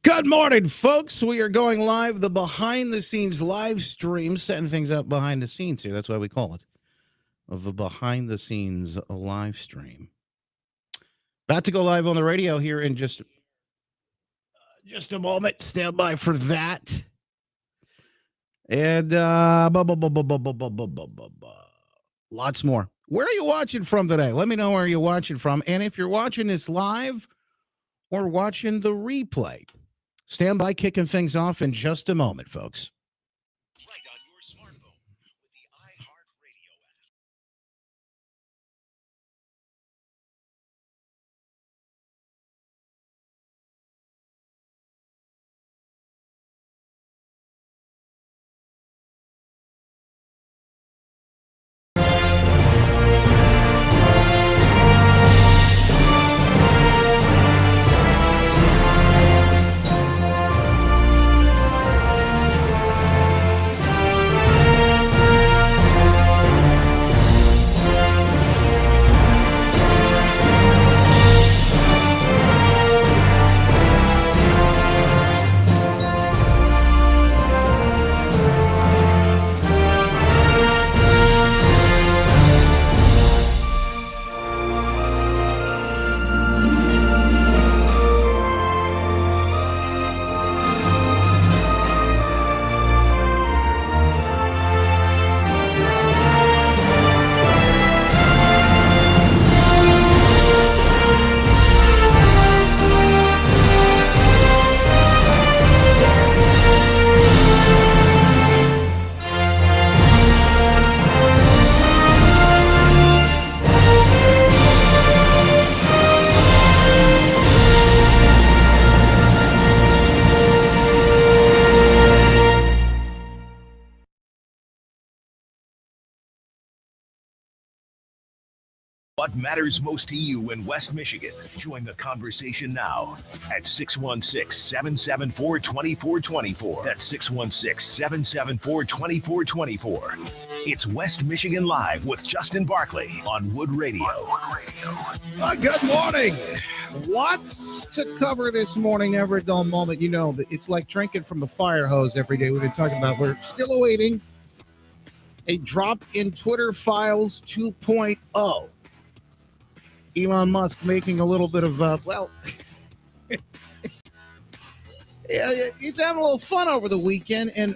Good morning, folks. We are going live, the behind-the-scenes live stream, setting things up behind the scenes here. That's why we call it the behind-the-scenes live stream. About to go live on the radio here in just a moment. Stand by for that. And lots more. Where are you watching from today? Let me know where you're watching from. And if you're watching this live or watching the replay, stand by, kicking things off in just a moment, folks. Right on your smartphone with the iHeartRadio app. What matters most to you in West Michigan? Join the conversation now at 616-774-2424. That's 616-774-2424. It's West Michigan Live with Justin Barkley on Wood Radio. Good morning. Lots to cover this morning, never a dull moment. You know, it's like drinking from a fire hose every day. We've been talking about, we're still awaiting a drop in Twitter Files 2.0. Elon Musk making a little bit of, yeah, he's having a little fun over the weekend and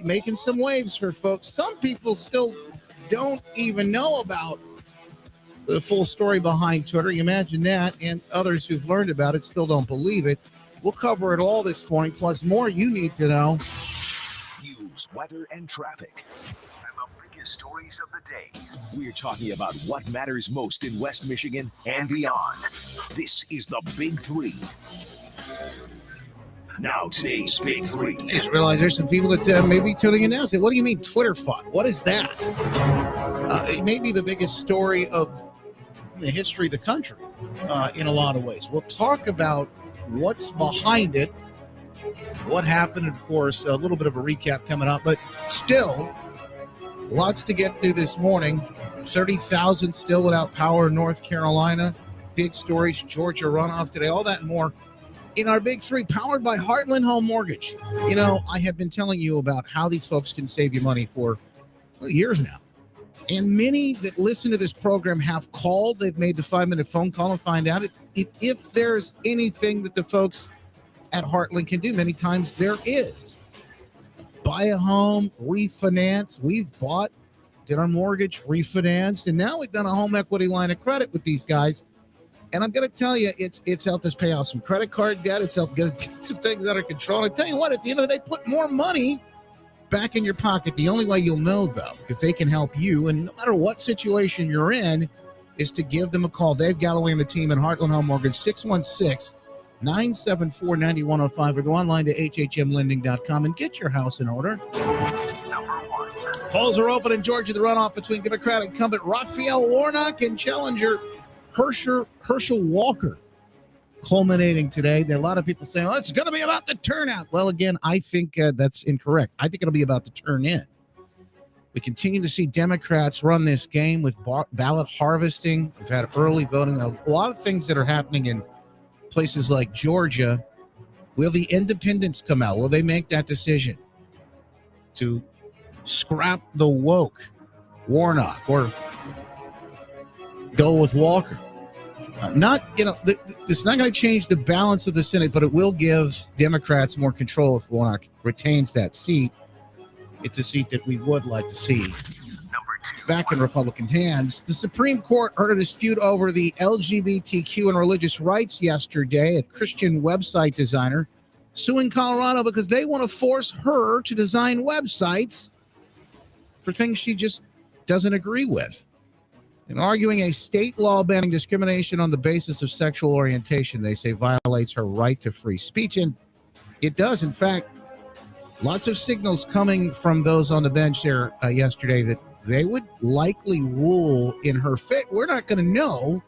making some waves for folks. Some people still don't even know about the full story behind Twitter. You imagine that, and others who've learned about it still don't believe it. We'll cover it all this morning, plus more you need to know. News, weather, and traffic. Stories of the day. We're talking about what matters most in West Michigan and beyond. This is the Big Three. Now today's Big Three. I just realized there's some people that may be tuning in now and say, what do you mean Twitter fought? What is that? It may be the biggest story of the history of the country in a lot of ways. We'll talk about what's behind it, what happened, and of course, a little bit of a recap coming up, but still, lots to get through this morning. 30,000 still without power in North Carolina. Big stories, Georgia runoff today, all that and more in our Big Three, powered by Heartland Home Mortgage. You know, I have been telling you about how these folks can save you money for years now. And many that listen to this program have called. They've made the 5-minute phone call and find out if there's anything that the folks at Heartland can do. Many times there is. Buy a home, refinance. We've bought, did our mortgage, refinanced, and now we've done a home equity line of credit with these guys. And I'm going to tell you, it's helped us pay off some credit card debt. It's helped get some things under control. And I tell you what, at the end of the day, put more money back in your pocket. The only way you'll know, though, if they can help you, and no matter what situation you're in, is to give them a call. Dave Galloway and the team at Heartland Home Mortgage, 616-974-9105, or go online to hhmlending.com and get your house in order. Polls are open in Georgia. The runoff between Democratic incumbent Raphael Warnock and challenger Herschel Walker culminating today. There are a lot of people saying, oh, it's going to be about the turnout. Well, again, I think that's incorrect. I think it'll be about the turn in. We continue to see Democrats run this game with ballot harvesting. We've had early voting. A lot of things that are happening in places like Georgia Will the independents come out? Will they make that decision to scrap the woke Warnock or go with Walker? It's not going to change the balance of the Senate, but it will give Democrats more control if Warnock retains that seat. It's a seat that we would like to see back in Republican hands. The Supreme Court heard a dispute over the LGBTQ and religious rights yesterday. A Christian website designer suing Colorado because they want to force her to design websites for things she just doesn't agree with. And arguing a state law banning discrimination on the basis of sexual orientation, they say violates her right to free speech. And it does, in fact. Lots of signals coming from those on the bench there yesterday that they would likely rule in her favor. We're not going to know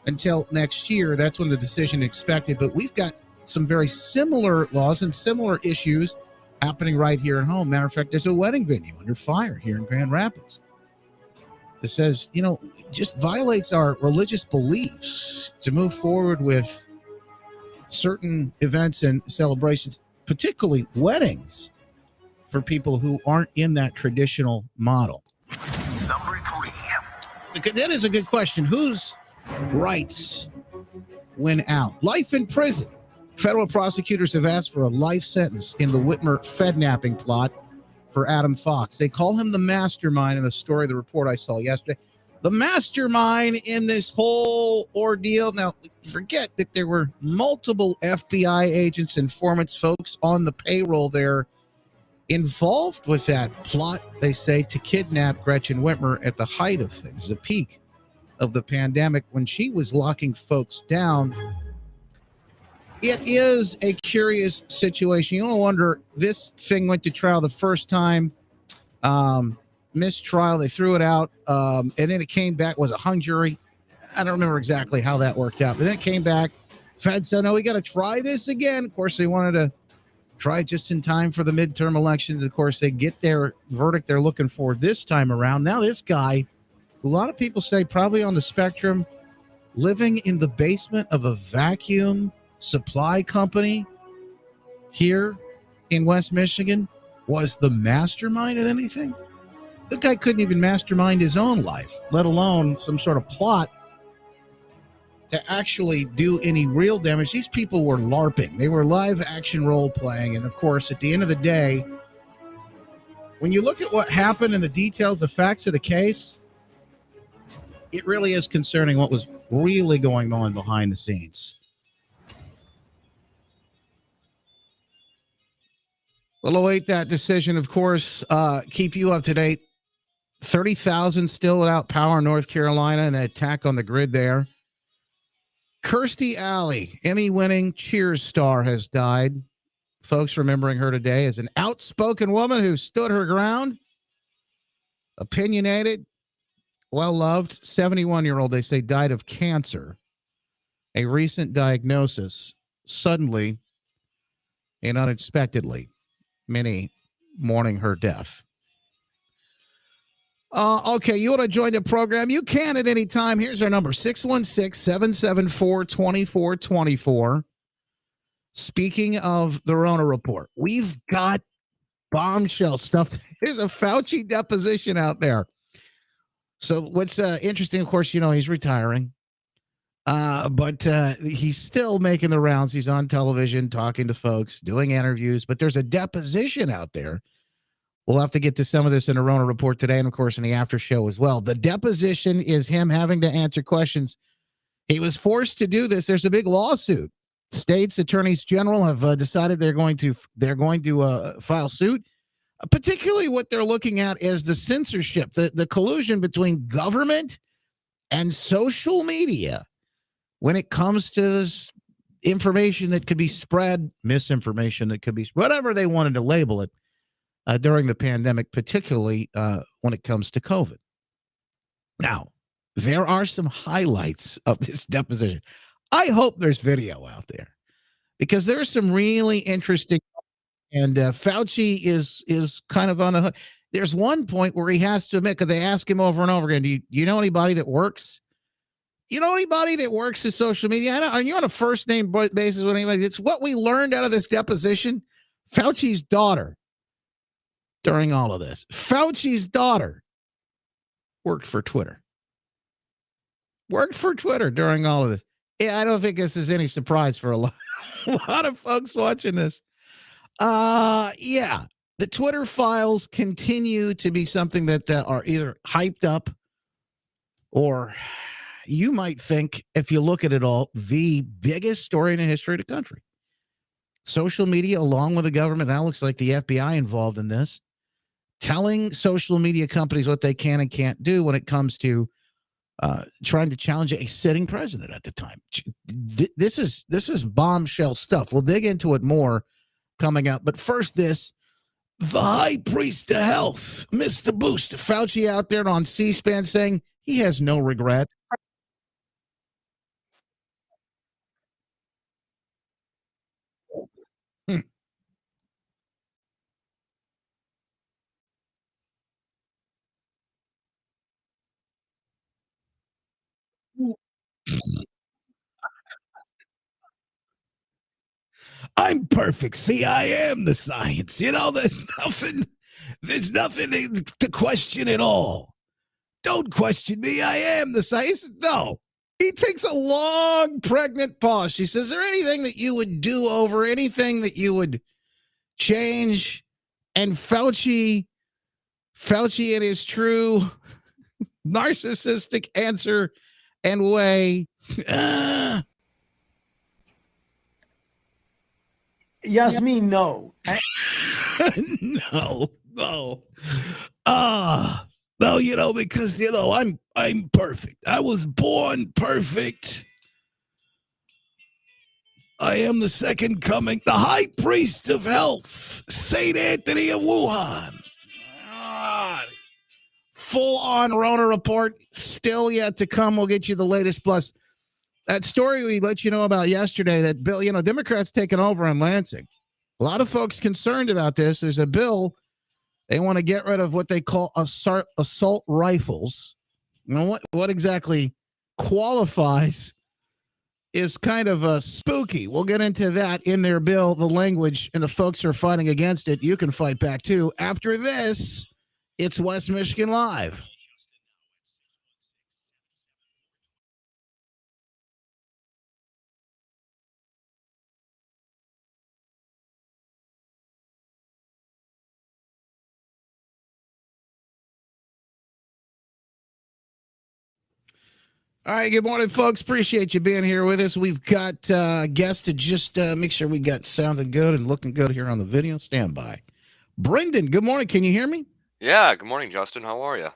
until next year. That's when the decision is expected. But we've got some very similar laws and similar issues happening right here at home. Matter of fact, there's a wedding venue under fire here in Grand Rapids. It says, just violates our religious beliefs to move forward with certain events and celebrations, particularly weddings, for people who aren't in that traditional model. Number 3. That is a good question. Whose rights win out? Life in prison. Federal prosecutors have asked for a life sentence in the Whitmer Fednapping plot for Adam Fox. They call him the mastermind in the story, the report I saw yesterday. The mastermind in this whole ordeal. Now, forget that there were multiple FBI agents, informants, folks on the payroll there involved with that plot, they say, to kidnap Gretchen Whitmer at the height of things, the peak of the pandemic, when she was locking folks down. It is a curious situation. You don't wonder, this thing went to trial the first time, mistrial, they threw it out, and then it came back, was a hung jury. I don't remember exactly how that worked out, but then it came back. Fed said, no, we got to try this again. Of course, they wanted to try just in time for the midterm elections. Of course, they get their verdict they're looking for this time around. Now this guy, a lot of people say probably on the spectrum, living in the basement of a vacuum supply company here in West Michigan, was the mastermind of anything. The guy couldn't even mastermind his own life, let alone some sort of plot to actually do any real damage. These people were LARPing. They were live action role playing. And of course, at the end of the day, when you look at what happened and the details, the facts of the case, it really is concerning what was really going on behind the scenes. We'll await that decision, of course. Keep you up to date. 30,000 still without power in North Carolina and the attack on the grid there. Kirstie Alley, Emmy-winning Cheers star, has died. Folks remembering her today as an outspoken woman who stood her ground, opinionated, well-loved. 71-year-old, they say, died of cancer. A recent diagnosis, suddenly and unexpectedly. Many mourning her death. Okay, you want to join the program? You can at any time. Here's our number, 616-774-2424. Speaking of the Rona report, we've got bombshell stuff. There's a Fauci deposition out there. So what's interesting, of course, he's retiring. But he's still making the rounds. He's on television talking to folks, doing interviews. But there's a deposition out there. We'll have to get to some of this in a Rona report today, and of course in the after show as well. The deposition is him having to answer questions. He was forced to do this. There's a big lawsuit. States attorneys general have decided they're going to file suit. Particularly what they're looking at is the censorship, the collusion between government and social media when it comes to this information that could be spread, misinformation that could be, whatever they wanted to label it. During the pandemic, particularly when it comes to COVID. Now, there are some highlights of this deposition. I hope there's video out there because there's some really interesting, and Fauci is kind of on the hook. There's one point where he has to admit, because they ask him over and over again, do you know anybody that works You know anybody that works in social media? Are you on a first name basis with anybody? It's what we learned out of this deposition. Fauci's daughter during all of this. Fauci's daughter worked for Twitter. Worked for Twitter during all of this. Yeah, I don't think this is any surprise for a lot of folks watching this. Yeah, the Twitter files continue to be something that are either hyped up or you might think, if you look at it all, the biggest story in the history of the country. Social media, along with the government, now looks like the FBI involved in this, telling social media companies what they can and can't do when it comes to trying to challenge a sitting president at the time. This is bombshell stuff. We'll dig into it more coming up. But first, the high priest of health, Mr. Booster Fauci, out there on C-SPAN saying he has no regret. I'm perfect. See, I am the science. There's nothing to question at all. Don't question me. I am the science. No. He takes a long, pregnant pause. She says, is there anything that you would do over, anything that you would change? And Fauci in his true narcissistic answer and way, Yasmin, no. No. No, because I'm perfect. I was born perfect. I am the second coming, the high priest of health, Saint Anthony of Wuhan. Full on Rona report, still yet to come. We'll get you the latest. Plus, that story we let you know about yesterday, that bill, Democrats taking over in Lansing. A lot of folks concerned about this. There's a bill. They want to get rid of what they call assault rifles. What exactly qualifies is kind of spooky. We'll get into that in their bill, the language, and the folks who are fighting against it. You can fight back too. After this, it's West Michigan Live. All right, good morning, folks. Appreciate you being here with us. We've got guests to just make sure we got sounding good and looking good here on the video. Stand by. Brendan, good morning. Can you hear me? Yeah, good morning, Justin. How are you?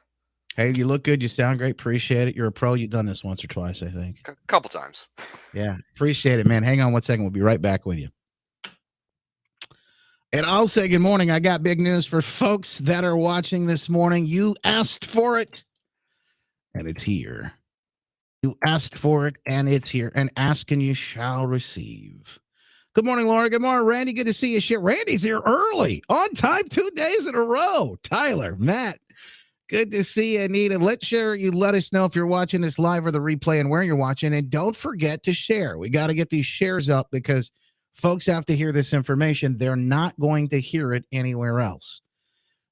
Hey, you look good. You sound great. Appreciate it. You're a pro. You've done this once or twice, I think. A couple times. Yeah, appreciate it, man. Hang on one second. We'll be right back with you. And I'll say good morning. I got big news for folks that are watching this morning. You asked for it, and it's here. You asked for it, and it's here. And ask, and you shall receive. Good morning, Laura. Good morning, Randy. Good to see you. Shit, Randy's here early, on time, 2 days in a row. Tyler, Matt, good to see you, Anita. You let us know if you're watching this live or the replay and where you're watching. And don't forget to share. We got to get these shares up because folks have to hear this information. They're not going to hear it anywhere else.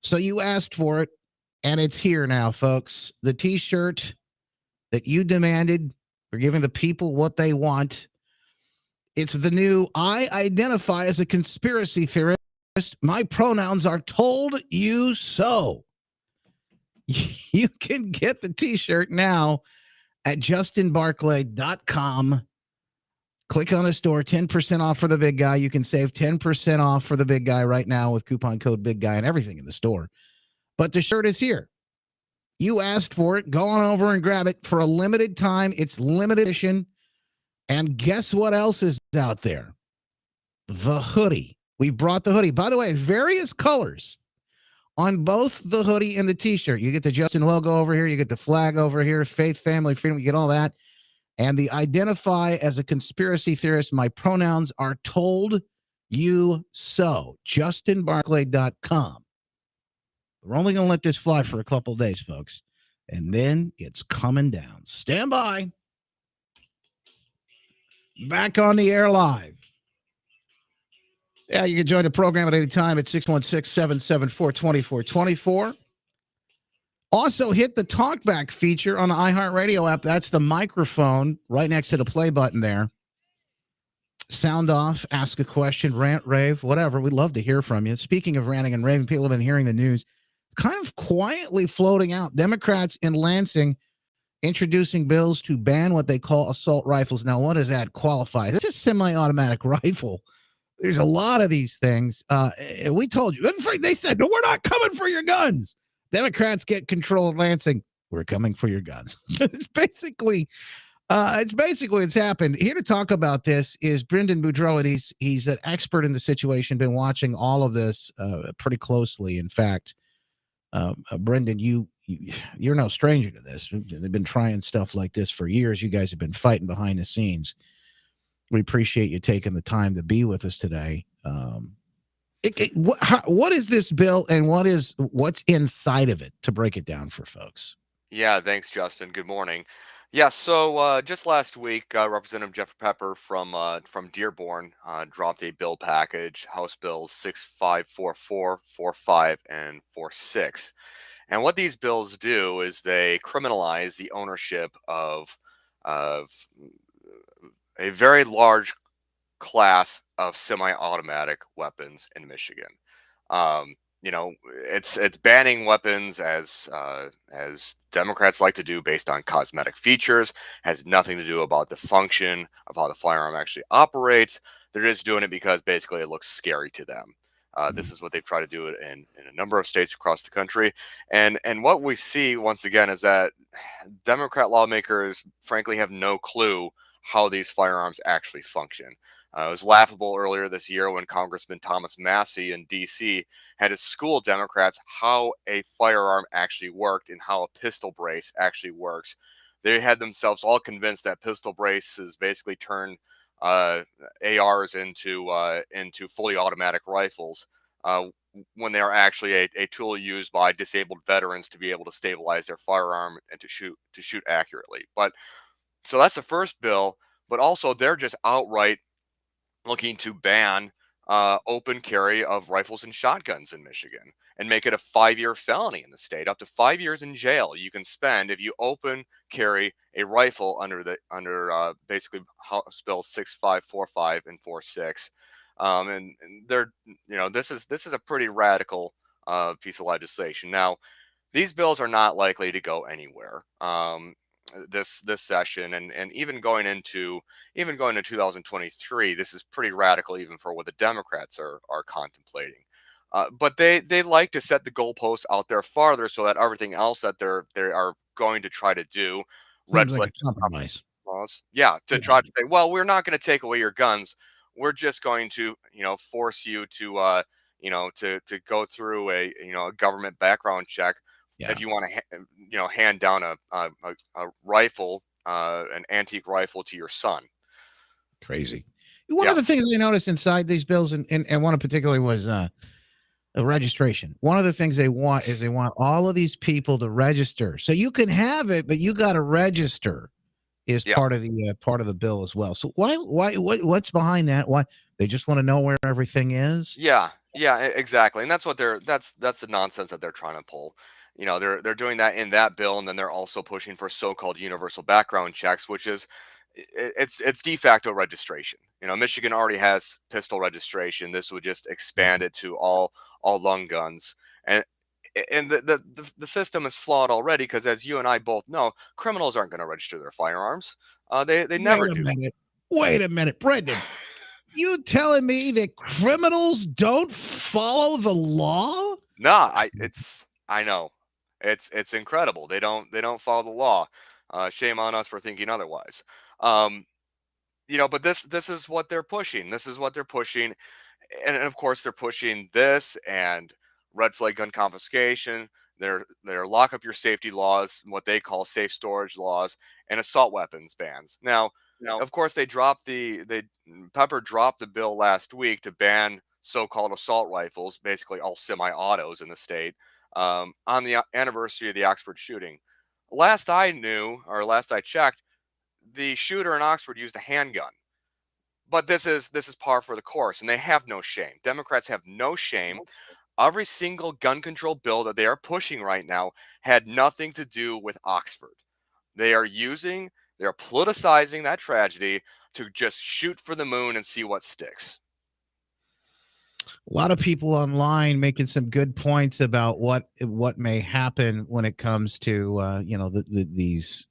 So you asked for it, and it's here now, folks. The T-shirt that you demanded for giving the people what they want. It's the new I identify as a conspiracy theorist. My pronouns are told you so. You can get the T-shirt now at justinbarclay.com. Click on the store, 10% off for the big guy. You can save 10% off for the big guy right now with coupon code big guy and everything in the store. But the shirt is here. You asked for it. Go on over and grab it for a limited time. It's limited edition. And guess what else is out there? The hoodie. We brought the hoodie. By the way, various colors on both the hoodie and the T-shirt. You get the Justin logo over here. You get the flag over here. Faith, family, freedom. You get all that. And the identify as a conspiracy theorist. My pronouns are told you so. justinbarclay.com. We're only going to let this fly for a couple of days, folks. And then it's coming down. Stand by. Back on the air live. Yeah, you can join the program at any time at 616-774-2424. Also, hit the talkback feature on the iHeartRadio app. That's the microphone right next to the play button there. Sound off, ask a question, rant, rave, whatever. We'd love to hear from you. Speaking of ranting and raving, people have been hearing the news kind of quietly floating out. Democrats in Lansing introducing bills to ban what they call assault rifles. Now, what does that qualify? It's a semi-automatic rifle. There's a lot of these things. We told you. They said, no, we're not coming for your guns. Democrats get control of Lansing. We're coming for your guns. It's basically what's happened. Here to talk about this is Brendan Boudreau, and he's an expert in the situation, been watching all of this pretty closely. In fact, Brendan, you're no stranger to this. They've been trying stuff like this for years. You guys have been fighting behind the scenes. We appreciate you taking the time to be with us today. What is this bill, and what's inside of it, to break it down for folks? Yeah, thanks, Justin. Good morning. Yeah, so just last week, Representative Jeff Pepper from Dearborn dropped a bill package, House Bills 6544, 45, and 46. And what these bills do is they criminalize the ownership of a very large class of semi-automatic weapons in Michigan. It's banning weapons as Democrats like to do based on cosmetic features. Has nothing to do about the function of how the firearm actually operates. They're just doing it because basically it looks scary to them. This is what they've tried to do it in a number of states across the country, and what we see once again is that Democrat lawmakers, frankly, have no clue how these firearms actually function. It was laughable earlier this year when Congressman Thomas Massey in D.C. had to school Democrats how a firearm actually worked and how a pistol brace actually works. They had themselves all convinced that pistol braces basically turn ARs into fully automatic rifles, when they are actually a tool used by disabled veterans to be able to stabilize their firearm and to shoot accurately. But so that's the first bill. But also they're just outright looking to ban open carry of rifles and shotguns in Michigan and make it a 5-year felony in the state, up to 5 years in jail you can spend if you open carry a rifle under basically House Bill 6545 and 46. And they're this is a pretty radical piece of legislation. Now, these bills are not likely to go anywhere. This session, and even going into 2023, this is pretty radical even for what the Democrats are contemplating. But they like to set the goalposts out there farther so that everything else that they are going to try to do, red Seems like flag a compromise. laws, yeah, to Yeah. try to say, well, we're not going to take away your guns. We're just going to force you to to go through a government background check Yeah. if you want to hand down a rifle, an antique rifle to your son. Crazy. One of the things I noticed inside these bills, and one in particular was a registration. One of the things they want is they want all of these people to register. So you can have it, but you got to register is part of the bill as well. So what's behind that? Why they just want to know where everything is? Yeah, exactly, and that's the nonsense that they're trying to pull. They're doing that in that bill, and then they're also pushing for so-called universal background checks, which is it's de facto registration. Michigan already has pistol registration. This would just expand it to all long guns, and the system is flawed already because, as you and I both know, criminals aren't going to register their firearms. They never do. Wait a minute, Brendan. You telling me that criminals don't follow the law? Nah, I know. It's incredible. They don't follow the law. Shame on us for thinking otherwise. But this is what they're pushing. This is what they're pushing, and of course they're pushing this and red flag gun confiscation. They're lock up your safety laws, what they call safe storage laws, and assault weapons bans. Now, of course, Pepper dropped the bill last week to ban so-called assault rifles, basically all semi-autos in the state, on the anniversary of the Oxford shooting. Last I checked, the shooter in Oxford used a handgun. But this is par for the course, and they have no shame. Democrats have no shame. Every single gun control bill that they are pushing right now had nothing to do with Oxford. They are politicizing that tragedy to just shoot for the moon and see what sticks. A lot of people online making some good points about what may happen when it comes to these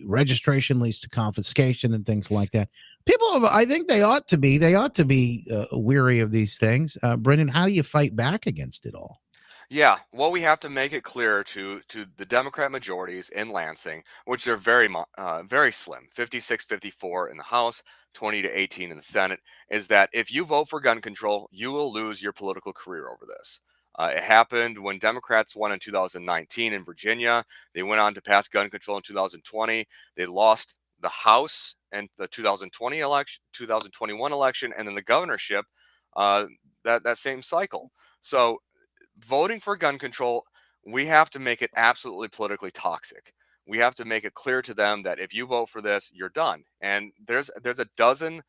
registration leads to confiscation and things like that. People, I think they ought to be weary of these things. Brendan, how do you fight back against it all? Yeah, well, we have to make it clear to the Democrat majorities in Lansing, which are very slim, 56-54 in the House, 20 to 18 in the Senate, is that if you vote for gun control, you will lose your political career over this. It happened when Democrats won in 2019 in Virginia. They went on to pass gun control in 2020. They lost the House and the 2020 election, 2021 election, and then the governorship uh, that same cycle. So voting for gun control, we have to make it absolutely politically toxic. We have to make it clear to them that if you vote for this, you're done. And there's a dozen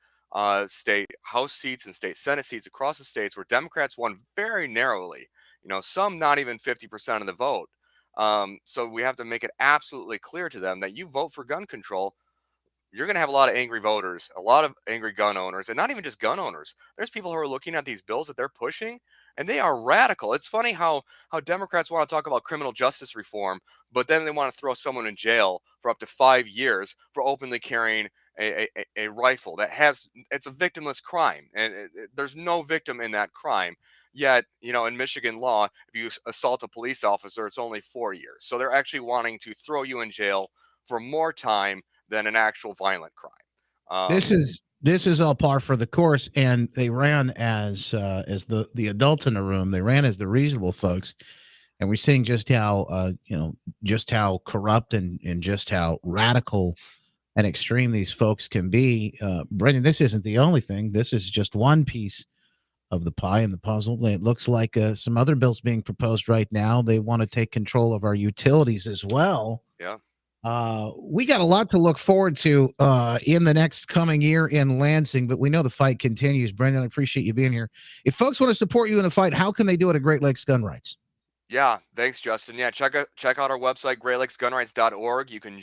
state House seats and state Senate seats across the states where Democrats won very narrowly. Some not even 50% of the vote. So we have to make it absolutely clear to them that you vote for gun control, you're going to have a lot of angry voters, a lot of angry gun owners, and not even just gun owners. There's people who are looking at these bills that they're pushing, and they are radical. It's funny how Democrats want to talk about criminal justice reform, but then they want to throw someone in jail for up to 5 years for openly carrying a rifle it's a victimless crime, and there's no victim in that crime. Yet, in Michigan law, if you assault a police officer, it's only 4 years. So they're actually wanting to throw you in jail for more time than an actual violent crime. This is all par for the course, and they ran as the adults in the room. They ran as the reasonable folks, and we're seeing just how corrupt and just how radical and extreme these folks can be. Brendan, this isn't the only thing. This is just one piece of the pie and the puzzle. It looks like some other bills being proposed right now. They want to take control of our utilities as well. Yeah. We got a lot to look forward to in the next coming year in Lansing, but we know the fight continues. Brendan, I appreciate you being here. If folks want to support you in the fight, how can they do it at Great Lakes Gun Rights? Yeah, thanks, Justin. Yeah, check out our website, greatlakesgunrights.org. You can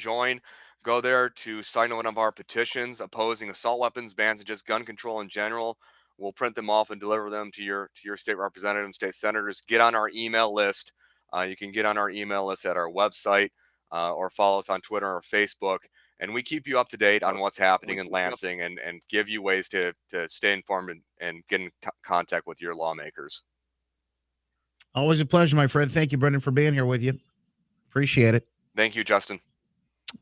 go there to sign one of our petitions opposing assault weapons bans and just gun control in general. We'll print them off and deliver them to your state representatives, state senators. Get on our email list. You can get on our email list at our website. Or follow us on Twitter or Facebook, and we keep you up to date on what's happening in Lansing and give you ways to stay informed and get in contact with your lawmakers. Always a pleasure, my friend. Thank you, Brendan, for being here with you. Appreciate it. Thank you, Justin.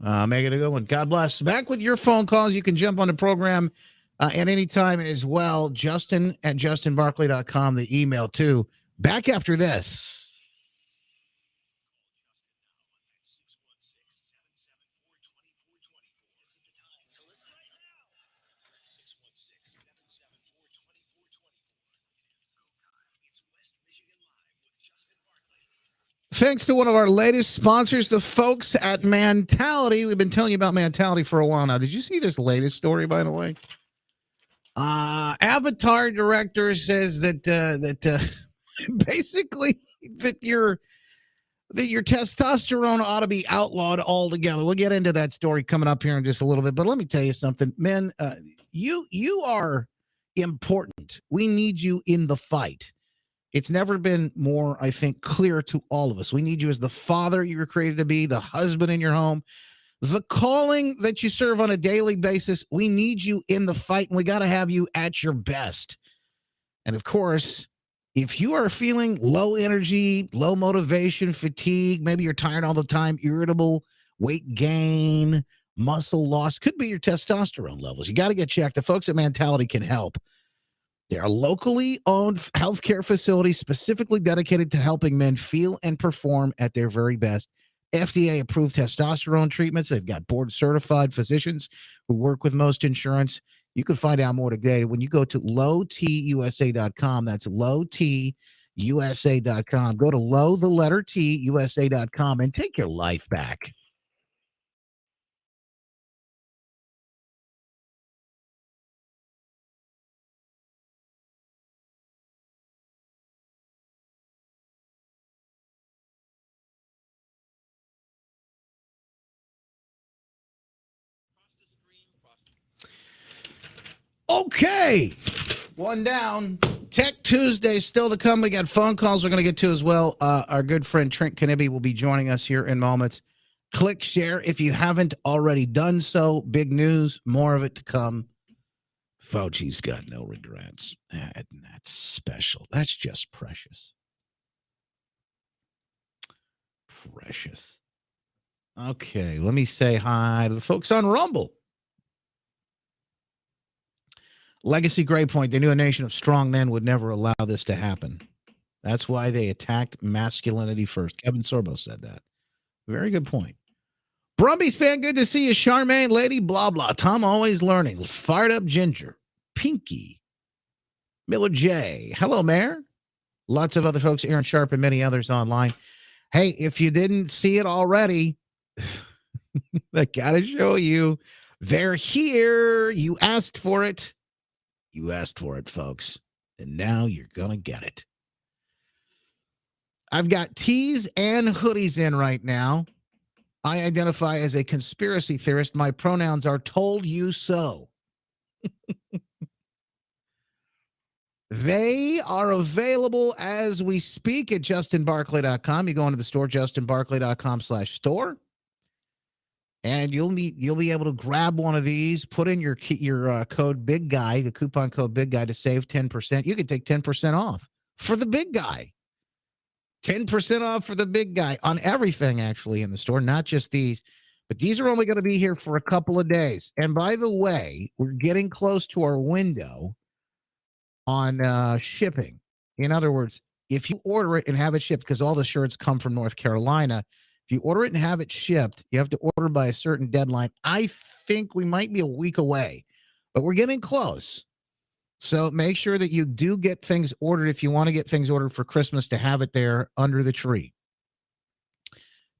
Make it a good one. God bless. Back with your phone calls. You can jump on the program at any time as well. Justin at justinbarkley.com, the email too. Back after this. Thanks to one of our latest sponsors, the folks at Mentality. We've been telling you about Mentality for a while now. Did you see this latest story, by the way? Avatar director says that basically that your testosterone ought to be outlawed altogether. We'll get into that story coming up here in just a little bit. But let me tell you something, men. You are important. We need you in the fight. It's never been more, I think, clear to all of us. We need you as the father you were created to be, the husband in your home, the calling that you serve on a daily basis. We need you in the fight, and we got to have you at your best. And of course, if you are feeling low energy, low motivation, fatigue, maybe you're tired all the time, irritable, weight gain, muscle loss, could be your testosterone levels. You got to get checked. The folks at Mentality can help. They are locally owned healthcare facilities specifically dedicated to helping men feel and perform at their very best. FDA-approved testosterone treatments. They've got board-certified physicians who work with most insurance. You can find out more today when you go to lowtusa.com. That's lowtusa.com. Go to usa.com and take your life back. Okay. One down. Tech Tuesday still to come. We got phone calls we're going to get to as well. Our good friend Trent Knibbie will be joining us here in moments. Click share if you haven't already done so. Big news. More of it to come. Fauci's got no regrets. And that's special. That's just precious. Precious. Okay, let me say hi to the folks on Rumble. Legacy Gray Point, they knew a nation of strong men would never allow this to happen. That's why they attacked masculinity first. Kevin Sorbo said that. Very good point. Brumbies fan, good to see you. Charmaine, lady, blah, blah. Tom always learning. Fired up Ginger. Pinky. Miller J. Hello, Mayor. Lots of other folks, Aaron Sharp and many others online. Hey, if you didn't see it already, I got to show you. They're here. You asked for it. You asked for it, folks. And now you're going to get it. I've got tees and hoodies in right now. I identify as a conspiracy theorist. My pronouns are told you so. They are available as we speak at justinbarclay.com. You go into the store, justinbarclay.com/store. And you'll be able to grab one of these, put in your code Big Guy, the coupon code Big Guy to save 10%. You can take 10% off for the Big Guy. 10% off for the Big Guy on everything actually in the store, not just these. But these are only going to be here for a couple of days. And by the way, we're getting close to our window on shipping. In other words, if you order it and have it shipped, because all the shirts come from North Carolina, if you order it and have it shipped, you have to order by a certain deadline. I think we might be a week away, but we're getting close. So make sure that you do get things ordered if you want to get things ordered for Christmas to have it there under the tree.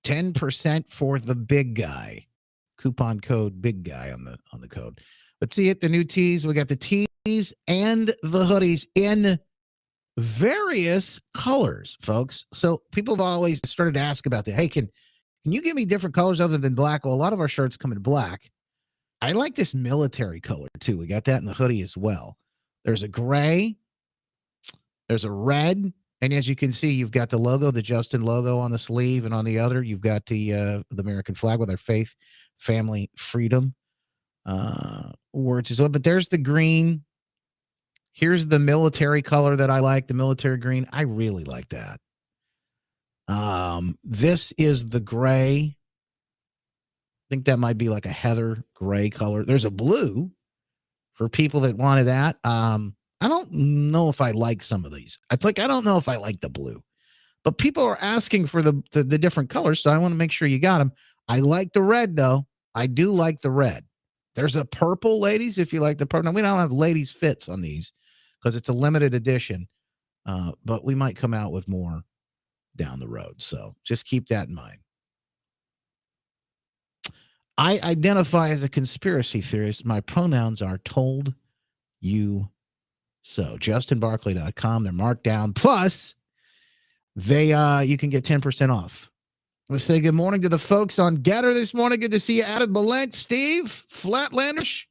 10% for the Big Guy. Coupon code Big Guy on the code. Let's see it. The new tees. We got the tees and the hoodies in various colors, folks. So people have always started to ask about that. Hey, can you give me different colors other than black? Well, a lot of our shirts come in black. I like this military color too. We got that in the hoodie as well. There's a gray, there's a red, and as you can see, you've got the logo, the Justin logo on the sleeve, and on the other, you've got the American flag with our faith, family, freedom words as well. But there's the green. Here's the military color that I like, the military green. I really like that. This is the gray. I think that might be like a heather gray color. There's a blue for people that wanted that. I don't know if I like some of these. I don't know if I like the blue. But people are asking for the different colors, so I want to make sure you got them. I like the red, though. I do like the red. There's a purple, ladies, if you like the purple. Now, we don't have ladies' fits on these because it's a limited edition, but we might come out with more down the road. So just keep that in mind. I identify as a conspiracy theorist. My pronouns are told you so. JustinBarclay.com. They're marked down. Plus, you can get 10% off. I'm going to say good morning to the folks on Getter this morning. Good to see you, Adam Balent, Steve, Flatlandish,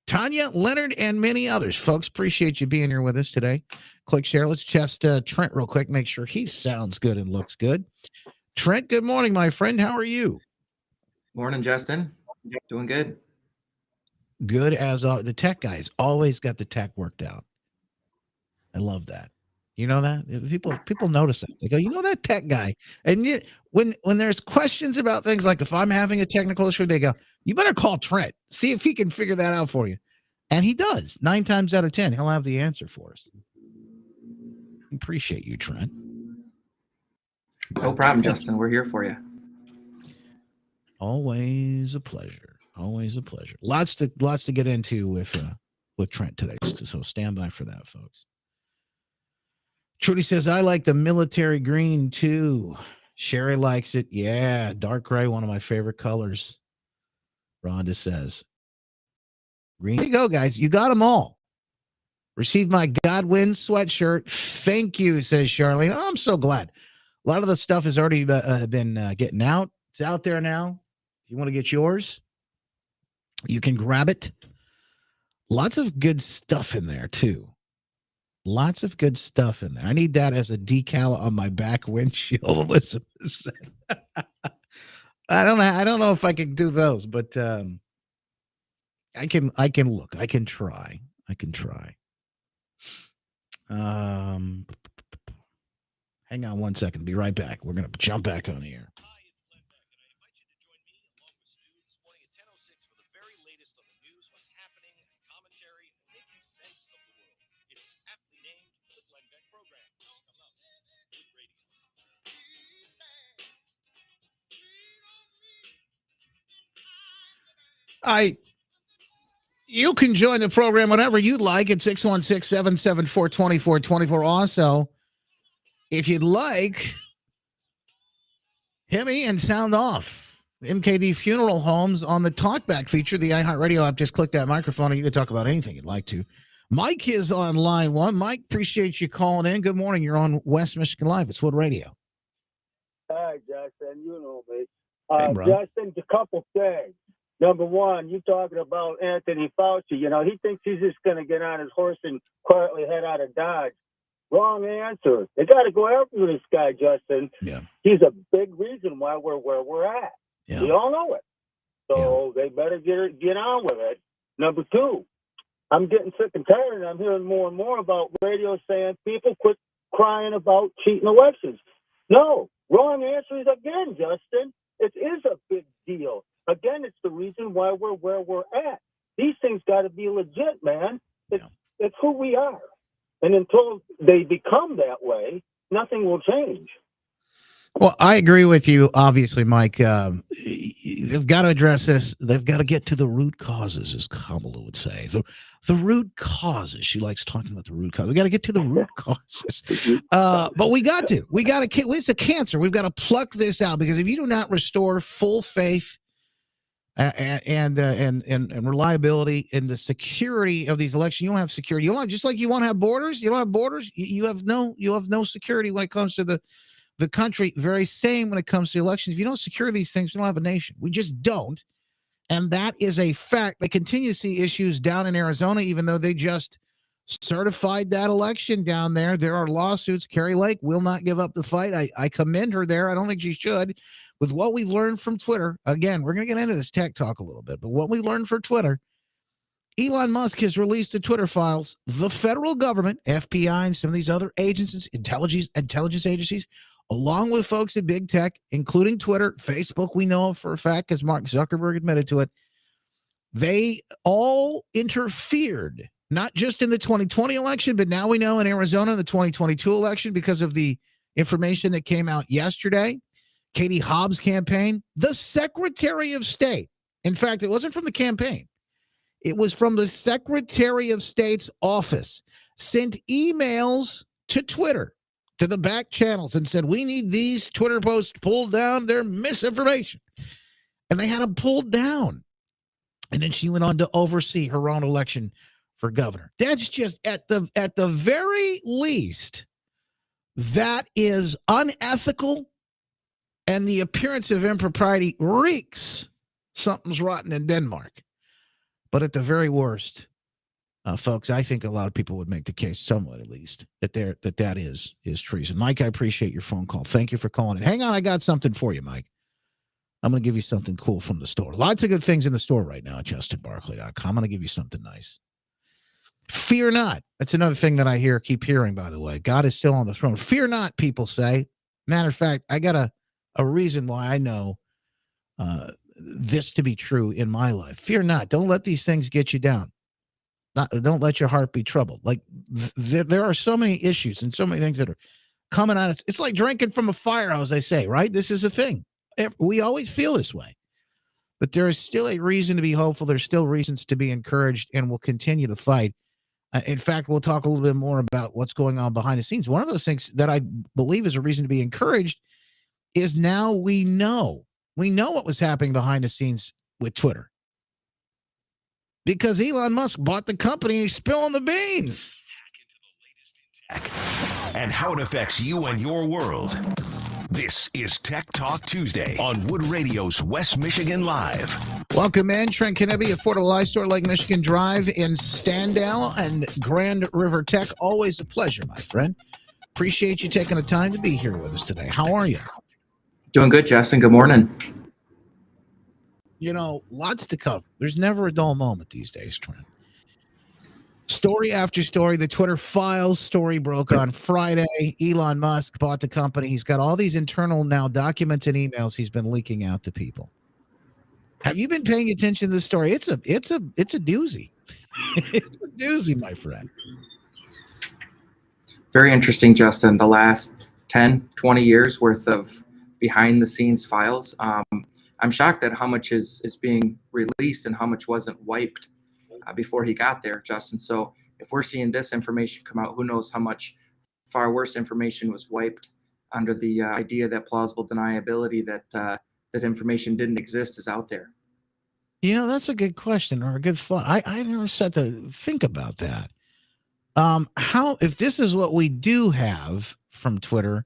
Tanya, Leonard, and many others. Folks, appreciate you being here with us today. Click share. Let's test Trent real quick. Make sure he sounds good and looks good. Trent, good morning, my friend. How are you? Morning, Justin. Doing good. Good as the tech guys always got the tech worked out. I love that. You know that people notice that. They go, that tech guy. And yet, when there's questions about things like if I'm having a technical issue, they go, you better call Trent. See if he can figure that out for you. And he does. 9 times out of 10, he'll have the answer for us. Appreciate you, Trent. No problem, Justin. We're here for you. Always a pleasure. Always a pleasure. Lots to get into with Trent today. So stand by for that, folks. Trudy says, I like the military green too. Sherry likes it. Yeah, dark gray, one of my favorite colors. Rhonda says, green. There you go, guys. You got them all. Received my Godwin sweatshirt. Thank you, says Charlene. Oh, I'm so glad. A lot of the stuff has already been getting out. It's out there now. If you want to get yours, you can grab it. Lots of good stuff in there, too. Lots of good stuff in there. I need that as a decal on my back windshield, Elizabeth said. I don't know if I can do those, but I can look. I can try. Hang on one second. Be right back. We're going to jump back on the air. You can join the program whenever you'd like at 616-774-2424. Also, if you'd like, hit me and sound off. MKD Funeral Homes on the Talkback feature, the iHeartRadio app. Just click that microphone and you can talk about anything you'd like to. Mike is on line one. Mike, appreciate you calling in. Good morning. You're on West Michigan Live. It's Wood Radio. Hi, Justin. You know me. Hey, bro. Justin, a couple things. Number one, you talking about Anthony Fauci. You know, he thinks he's just going to get on his horse and quietly head out of Dodge. Wrong answer. They got to go after this guy, Justin. Yeah. He's a big reason why we're where we're at. Yeah. We all know it. So They better get on with it. Number two, I'm getting sick and tired, and I'm hearing more and more about radio saying people quit crying about cheating elections. No, wrong answer is again, Justin. It is a big deal. Again, it's the reason why we're where we're at. These things got to be legit, man. It's who we are. And until they become that way, nothing will change. Well, I agree with you, obviously, Mike. They've got to address this. They've got to get to the root causes, as Kamala would say. The root causes. She likes talking about the root causes. We got to get to the root causes. But we got to. It's a cancer. We've got to pluck this out, because if you do not restore full faith and reliability in the security of these elections, you don't have security. You don't, just like you want to have borders. You don't have borders. You have no security when it comes to the country. Very same when it comes to elections. If you don't secure these things, we don't have a nation. We just don't. And that is a fact. They continue to see issues down in Arizona, even though they just certified that election down there. There are lawsuits. Carrie Lake will not give up the fight. I commend her there. I don't think she should. With what we've learned from Twitter, again, we're going to get into this tech talk a little bit, but what we learned from Twitter, Elon Musk has released the Twitter files. The federal government, FBI, and some of these other agencies, intelligence agencies, along with folks at big tech, including Twitter, Facebook, we know for a fact, because Mark Zuckerberg admitted to it, they all interfered, not just in the 2020 election, but now we know in Arizona, the 2022 election, because of the information that came out yesterday. Katie Hobbs' campaign, the Secretary of State. In fact, it wasn't from the campaign. It was from the Secretary of State's office, sent emails to Twitter, to the back channels, and said, we need these Twitter posts pulled down. They're misinformation. And they had them pulled down. And then she went on to oversee her own election for governor. That's just, at the very least, that is unethical, and the appearance of impropriety reeks something's rotten in Denmark. But at the very worst, folks, I think a lot of people would make the case, somewhat at least, that is treason. Mike, I appreciate your phone call. Thank you for calling in. Hang on, I got something for you, Mike. I'm going to give you something cool from the store. Lots of good things in the store right now at justinbarclay.com. I'm going to give you something nice. Fear not. That's another thing that I keep hearing, by the way. God is still on the throne. Fear not, people say. Matter of fact, I got a reason why I know this to be true in my life. Fear not. Don't let these things get you down. Don't let your heart be troubled. Like there are so many issues and so many things that are coming at us. It's like drinking from a fire, as they say, right? This is a thing. We always feel this way. But there is still a reason to be hopeful. There's still reasons to be encouraged, and we'll continue the fight. In fact, we'll talk a little bit more about what's going on behind the scenes. One of those things that I believe is a reason to be encouraged is now we know what was happening behind the scenes with Twitter, because Elon Musk bought the company. He's spilling the beans. And how it affects you and your world. This is Tech Talk Tuesday on Wood Radio's West Michigan Live. Welcome in, Trent Kennedy, Affordable Eye Store, Lake Michigan Drive in Standown and Grand River Tech. Always a pleasure, my friend. Appreciate you taking the time to be here with us today. How are you? Doing good, Justin. Good morning. You know, lots to cover. There's never a dull moment these days, Trent. Story after story. The Twitter files story broke on Friday. Elon Musk bought the company. He's got all these internal now documents and emails he's been leaking out to people. Have you been paying attention to the story? It's a doozy. It's a doozy, my friend. Very interesting, Justin. The last 10, 20 years worth of behind the scenes files. I'm shocked at how much is being released and how much wasn't wiped before he got there, Justin. So if we're seeing this information come out, who knows how much far worse information was wiped under the idea that plausible deniability that information didn't exist is out there. You know, that's a good question or a good thought. I never sat to think about that. How, if this is what we do have from Twitter,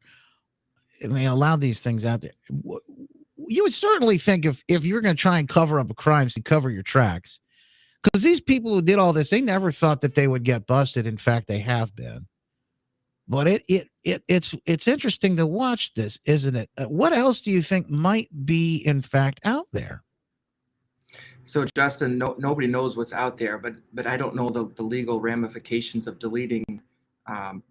and they allow these things out there, you would certainly think if you're going to try and cover up a crime, to cover your tracks, because these people who did all this, they never thought that they would get busted. In fact, they have been. But it's interesting to watch this, isn't it? What else do you think might be in fact out there? So Justin, nobody knows what's out there, but I don't know the legal ramifications of deleting,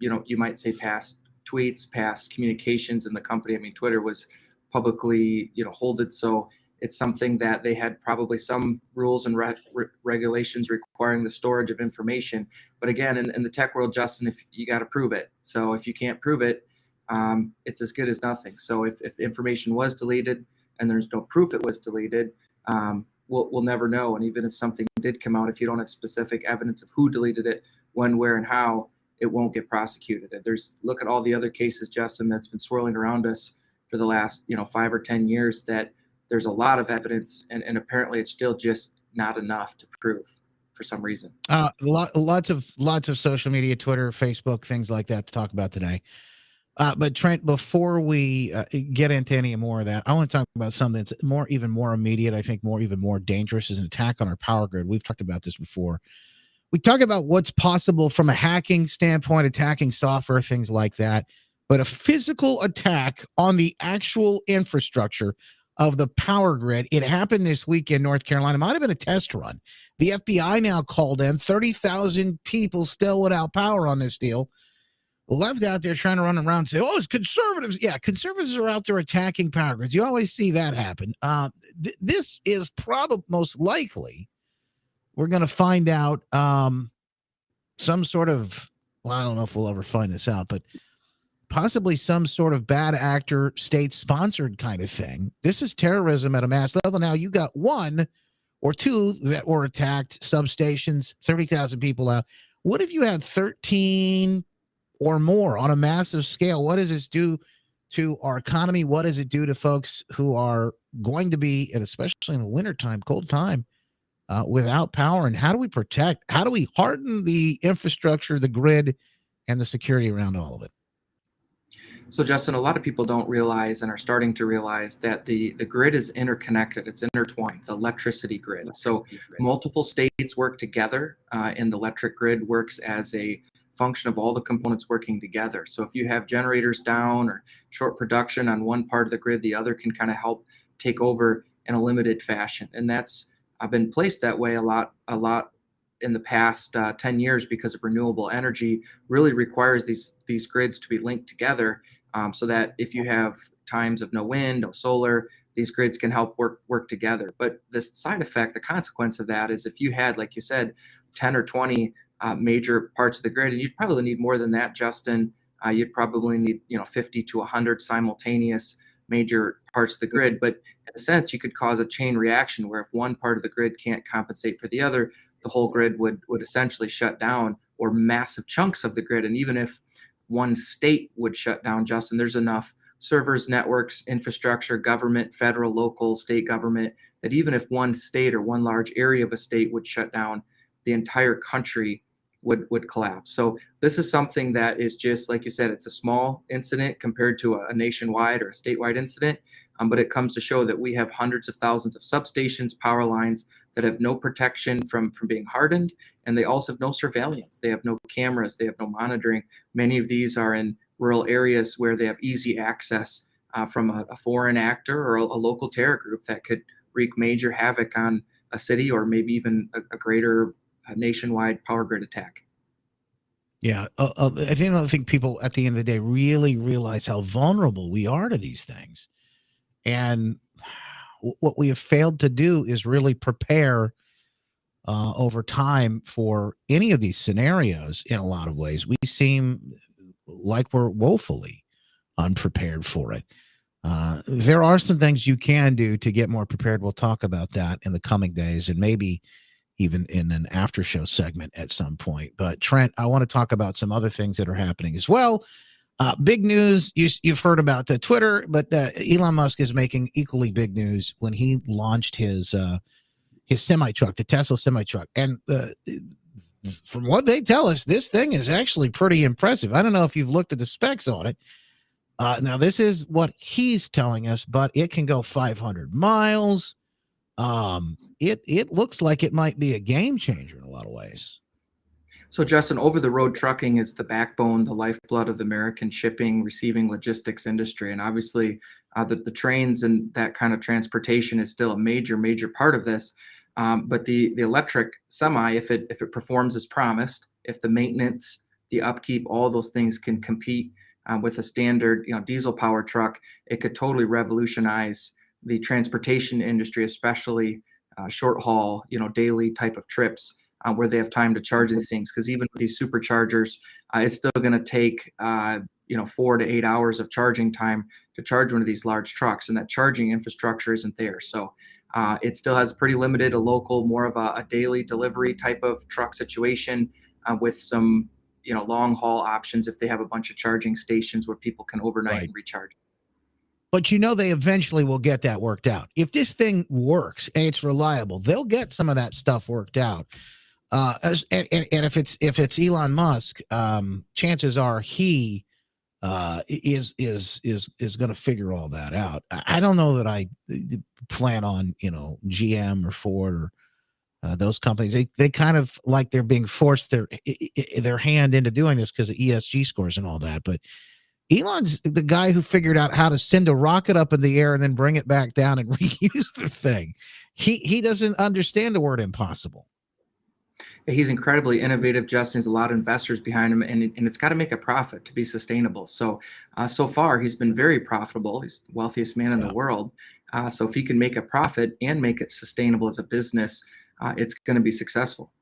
you might say past tweets, past communications in the company. I mean, Twitter was publicly, holded. So it's something that they had probably some rules and regulations requiring the storage of information. But again, in the tech world, Justin, if you got to prove it. So if you can't prove it, it's as good as nothing. So if the information was deleted and there's no proof it was deleted, we'll never know. And even if something did come out, if you don't have specific evidence of who deleted it, when, where, and how, it won't get prosecuted. Look at all the other cases, Justin, that's been swirling around us for the last 5 or 10 years that there's a lot of evidence, and apparently it's still just not enough to prove for some reason. Lots of social media, Twitter, Facebook, things like that to talk about today. But Trent, before we get into any more of that, I want to talk about something that's even more immediate. I think even more dangerous is an attack on our power grid. We've talked about this before. We talk about what's possible from a hacking standpoint, attacking software, things like that. But a physical attack on the actual infrastructure of the power grid. It happened this week in North Carolina. It might have been a test run. The FBI now called in 30,000 people still without power on this deal. Left out there trying to run around and say, oh, it's conservatives. Yeah, conservatives are out there attacking power grids. You always see that happen. This is probably most likely, we're going to find out some sort of, well, I don't know if we'll ever find this out, but possibly some sort of bad actor, state-sponsored kind of thing. This is terrorism at a mass level. Now, you got one or two that were attacked, substations, 30,000 people out. What if you had 13 or more on a massive scale? What does this do to our economy? What does it do to folks who are going to be, and especially in the wintertime, cold time, without power? And how do we protect, how do we harden the infrastructure, the grid, and the security around all of it? So Justin, a lot of people don't realize and are starting to realize that the grid is interconnected. It's intertwined, the electricity grid. So multiple states work together, and the electric grid works as a function of all the components working together. So if you have generators down or short production on one part of the grid, the other can kind of help take over in a limited fashion. And that's been placed that way a lot in the past 10 years because of renewable energy really requires these grids to be linked together, so that if you have times of no wind, no solar, these grids can help work together. But the side effect, the consequence of that is if you had, like you said, 10 or 20 major parts of the grid, and you'd probably need more than that, Justin. You'd probably need 50 to 100 simultaneous major parts of the grid. But in a sense, you could cause a chain reaction where if one part of the grid can't compensate for the other, the whole grid would essentially shut down, or massive chunks of the grid. And even if one state would shut down, Justin, there's enough servers, networks, infrastructure, government, federal, local, state government, that even if one state or one large area of a state would shut down, the entire country would collapse. So this is something that is just, like you said, it's a small incident compared to a nationwide or a statewide incident. But it comes to show that we have hundreds of thousands of substations, power lines that have no protection from being hardened, and they also have no surveillance. They have no cameras. They have no monitoring. Many of these are in rural areas where they have easy access from a foreign actor or a local terror group that could wreak major havoc on a city or maybe even a greater nationwide power grid attack. Yeah, I don't think people at the end of the day really realize how vulnerable we are to these things. And what we have failed to do is really prepare over time for any of these scenarios. In a lot of ways, we seem like we're woefully unprepared for it. There are some things you can do to get more prepared. We'll talk about that in the coming days and maybe even in an after show segment at some point. But Trent, I want to talk about some other things that are happening as well. Big news. You've heard about Twitter, but Elon Musk is making equally big news when he launched his semi truck, the Tesla semi truck. And from what they tell us, this thing is actually pretty impressive. I don't know if you've looked at the specs on it. Now, this is what he's telling us, but it can go 500 miles. It looks like it might be a game changer in a lot of ways. So, Justin, over-the-road trucking is the backbone, the lifeblood of the American shipping, receiving logistics industry. And obviously, the trains and that kind of transportation is still a major, major part of this. But the electric semi, if it performs as promised, if the maintenance, the upkeep, all those things can compete with a standard, diesel power truck, it could totally revolutionize the transportation industry, especially short haul, daily type of trips. Where they have time to charge these things, because even with these superchargers, it's still going to take 4 to 8 hours of charging time to charge one of these large trucks, and that charging infrastructure isn't there. So it still has pretty limited, a local, more of a daily delivery type of truck situation with some long haul options if they have a bunch of charging stations where people can overnight and recharge. But they eventually will get that worked out. If this thing works and it's reliable, they'll get some of that stuff worked out. And if it's Elon Musk, chances are he is going to figure all that out. I don't know that I plan on GM or Ford or those companies. They kind of like they're being forced their hand into doing this because of ESG scores and all that. But Elon's the guy who figured out how to send a rocket up in the air and then bring it back down and reuse the thing. He doesn't understand the word impossible. He's incredibly innovative, Justin. There's a lot of investors behind him, and it's got to make a profit to be sustainable. So, so far, he's been very profitable. He's the wealthiest man in the world. So if he can make a profit and make it sustainable as a business, it's going to be successful.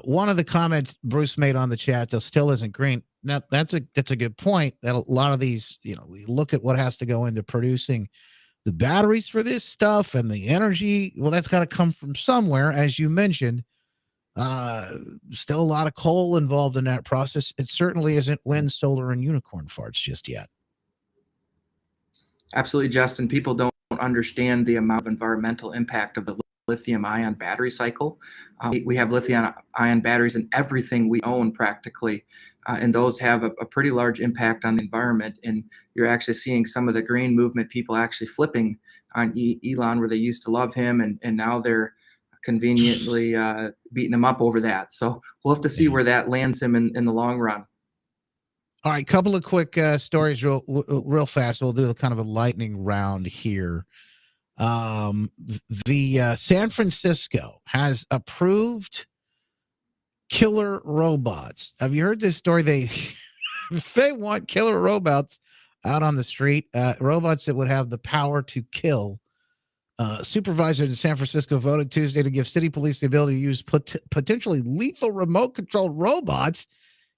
One of the comments Bruce made on the chat, though, still isn't green. Now, that's a good point. That a lot of these, we look at what has to go into producing the batteries for this stuff and the energy. Well, that's got to come from somewhere, as you mentioned. Still a lot of coal involved in that process. It certainly isn't wind, solar, and unicorn farts just yet. Absolutely, Justin. People don't understand the amount of environmental impact of the lithium-ion battery cycle. We have lithium-ion batteries in everything we own practically, and those have a pretty large impact on the environment. And you're actually seeing some of the green movement people actually flipping on Elon, where they used to love him, and now they're conveniently beating him up over that. So we'll have to see where that lands him in the long run. All right, couple of quick stories real fast. We'll do kind of a lightning round here. The San Francisco has approved killer robots. Have you heard this story? They want killer robots out on the street, robots that would have the power to kill. Supervisor in San Francisco voted Tuesday to give city police the ability to use potentially lethal remote-controlled robots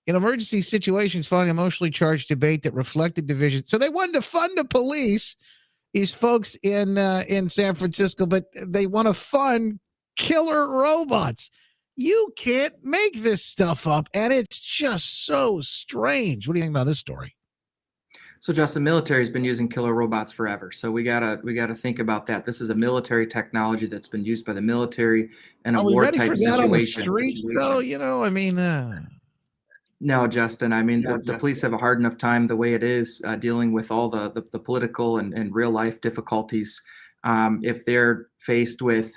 in emergency situations, following an emotionally charged debate that reflected division. So they wanted to fund the police, these folks in San Francisco, but they want to fund killer robots. You can't make this stuff up, and it's just so strange. What do you think about this story? So, Justin, military has been using killer robots forever. So we gotta think about that. This is a military technology that's been used by the military in a Are we war ready type for that on the situation. streets, though? I mean, No, Justin. I mean, the police have a hard enough time the way it is dealing with all the political and real life difficulties. If they're faced with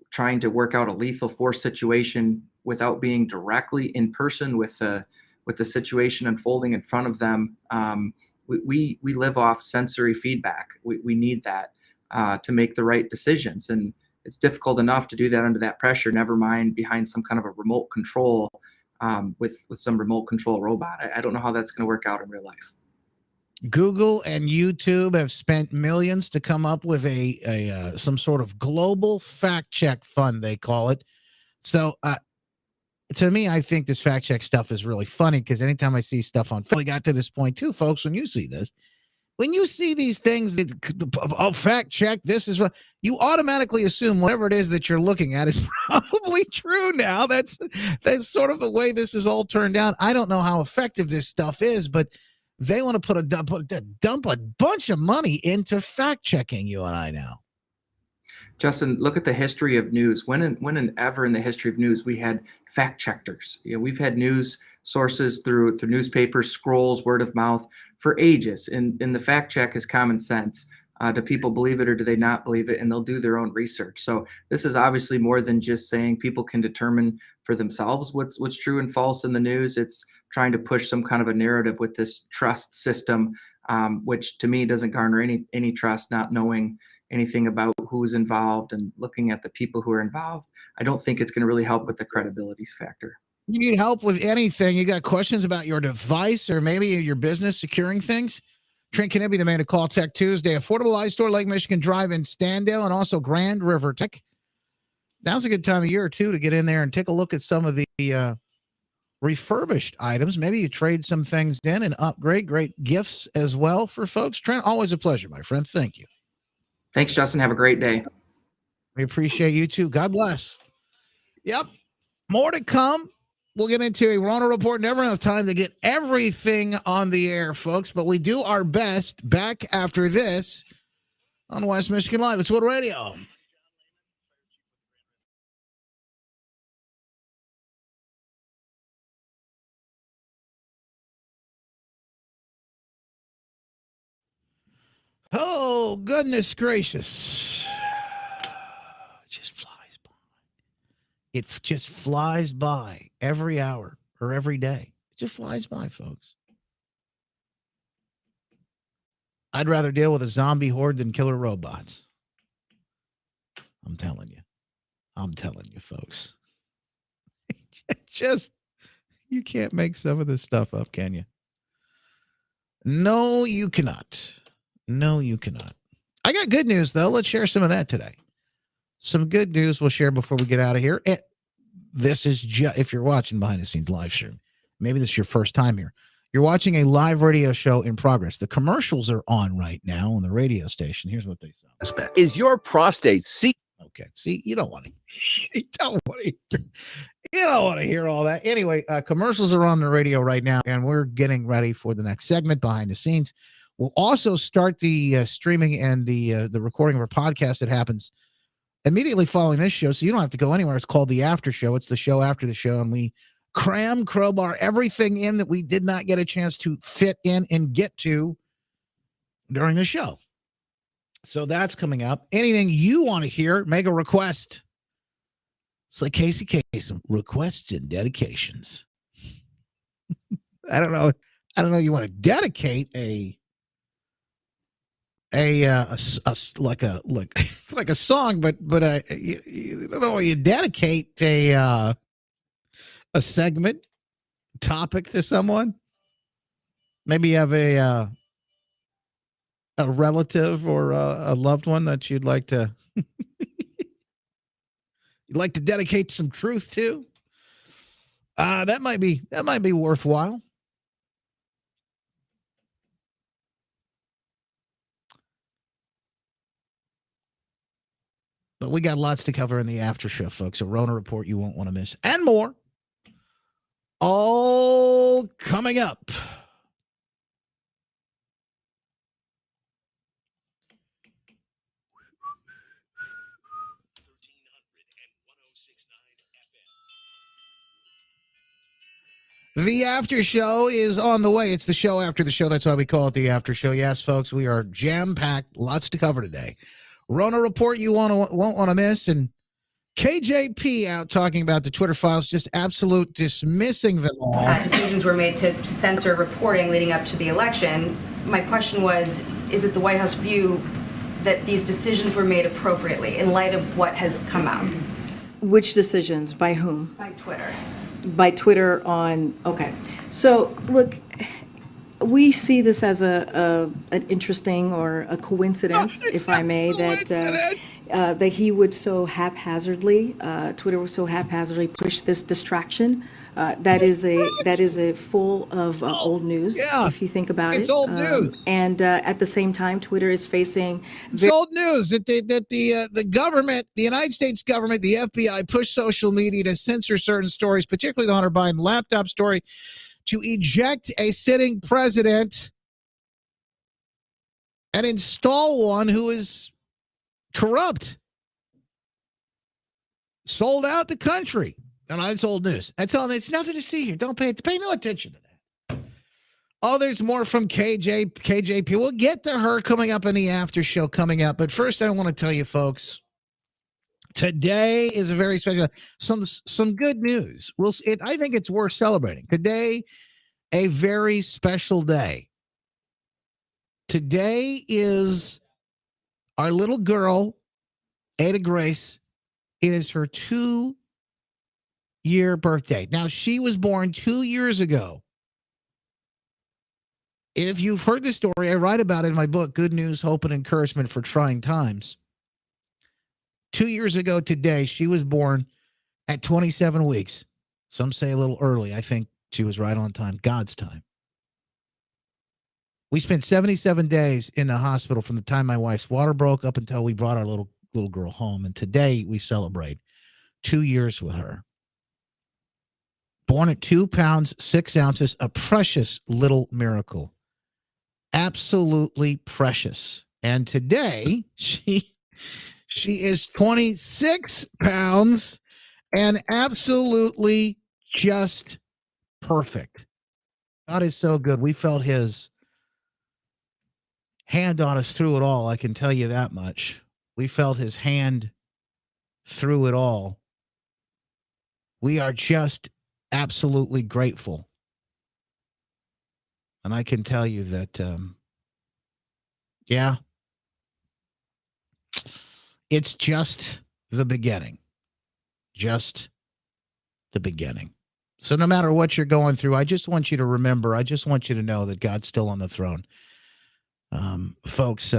trying to work out a lethal force situation without being directly in person with the situation unfolding in front of them, we live off sensory feedback. We need that to make the right decisions, and it's difficult enough to do that under that pressure. Never mind behind some kind of a remote control with some remote control robot. I don't know how that's going to work out in real life. Google and YouTube have spent millions to come up with a some sort of global fact check fund, they call it. So to me, I think this fact check stuff is really funny because anytime I see stuff on, we got to this point too, folks. When you see this, when you see these things that fact check, this is you automatically assume whatever it is that you're looking at is probably true now. That's sort of the way this is all turned out. I don't know how effective this stuff is, but they want to dump a bunch of money into fact checking you and I now. Justin, look at the history of news. When and ever in the history of news we had fact checkers. We've had news sources through newspapers, scrolls, word of mouth for ages. And the fact check is common sense. Do people believe it or do they not believe it? And they'll do their own research. So this is obviously more than just saying people can determine for themselves what's true and false in the news. It's trying to push some kind of a narrative with this trust system, which to me doesn't garner any trust, not knowing anything about who's involved and looking at the people who are involved. I don't think it's going to really help with the credibility factor. You need help with anything. You got questions about your device or maybe your business securing things? Trent Knibbie, the man to call Tech Tuesday. Affordable iStore, Lake Michigan Drive in Standale, and also Grand River Tech. Now's a good time of year, too, to get in there and take a look at some of the refurbished items. Maybe you trade some things in and upgrade. Great gifts as well for folks. Trent, always a pleasure, my friend. Thank you. Thanks, Justin. Have a great day. We appreciate you, too. God bless. Yep. More to come. We'll get into a Rona report. Never enough time to get everything on the air, folks, but we do our best. Back after this on West Michigan Live. It's Wood Radio. Oh, goodness gracious. It just flies by. It just flies by every hour or every day. It just flies by, folks. I'd rather deal with a zombie horde than killer robots. I'm telling you. I'm telling you, folks. Just, you can't make some of this stuff up, can you? No, you cannot. No, you cannot. I got good news, though. Let's share some of that today. Some good news we'll share before we get out of here. This is just, if you're watching behind the scenes live stream, maybe this is your first time here. You're watching a live radio show in progress. The commercials are on right now on the radio station. Here's what they sound. Is your prostate Okay. See, you don't want to. You don't want to hear all that. Anyway, commercials are on the radio right now, and we're getting ready for the next segment behind the scenes. We'll also start the streaming and the recording of our podcast that happens immediately following this show, so you don't have to go anywhere. It's called The After Show. It's the show after the show, and we crowbar everything in that we did not get a chance to fit in and get to during the show. So that's coming up. Anything you want to hear, make a request. It's like Casey Kasem, requests and dedications. I don't know. You want to dedicate like a song, but you don't know, you dedicate a segment topic to someone. Maybe you have a relative or a loved one that you'd like to dedicate some truth to. That might be worthwhile. But we got lots to cover in the after show, folks. A Rona report you won't want to miss, and more. All coming up. The after show is on the way. It's the show after the show. That's why we call it the after show. Yes, folks, we are jam-packed. Lots to cover today. Rona report you won't want to miss, and KJP out talking about the Twitter files, just absolute dismissing them all. Decisions were made to censor reporting leading up to the election. My question was, is it the White House view that these decisions were made appropriately in light of what has come out? Which decisions? By whom? By Twitter. By Twitter on, okay. So, look, we see this as an interesting or a coincidence, if I may, that he would so haphazardly, Twitter would so haphazardly push this distraction. That is a full of old news, if you think about it. It's old news. And at the same time, Twitter is facing... It's old news that the government, the United States government, the FBI push social media to censor certain stories, particularly the Hunter Biden laptop story, to eject a sitting president and install one who is corrupt. Sold out the country. And it's old news. That's all. There's nothing to see here. Don't pay no attention to that. Oh, there's more from KJP. We'll get to her coming up in the after show coming up. But first, I want to tell you, folks, today is a very special, some good news. I think it's worth celebrating. Today, a very special day. Today is our little girl, Ada Grace. It is her 2-year birthday. Now, she was born 2 years ago. If you've heard the story, I write about it in my book, Good News, Hope, and Encouragement for Trying Times. 2 years ago today, she was born at 27 weeks. Some say a little early. I think she was right on time, God's time. We spent 77 days in the hospital from the time my wife's water broke up until we brought our little girl home. And today we celebrate 2 years with her. Born at 2 pounds, 6 ounces, a precious little miracle. Absolutely precious. And today she is 26 pounds and absolutely just perfect. God is so good. We felt his hand on us through it all. I can tell you that much. We felt his hand through it all. We are just absolutely grateful. And I can tell you that, it's just the beginning. Just the beginning. So no matter what you're going through, I just want you to remember, I just want you to know that God's still on the throne. Folks,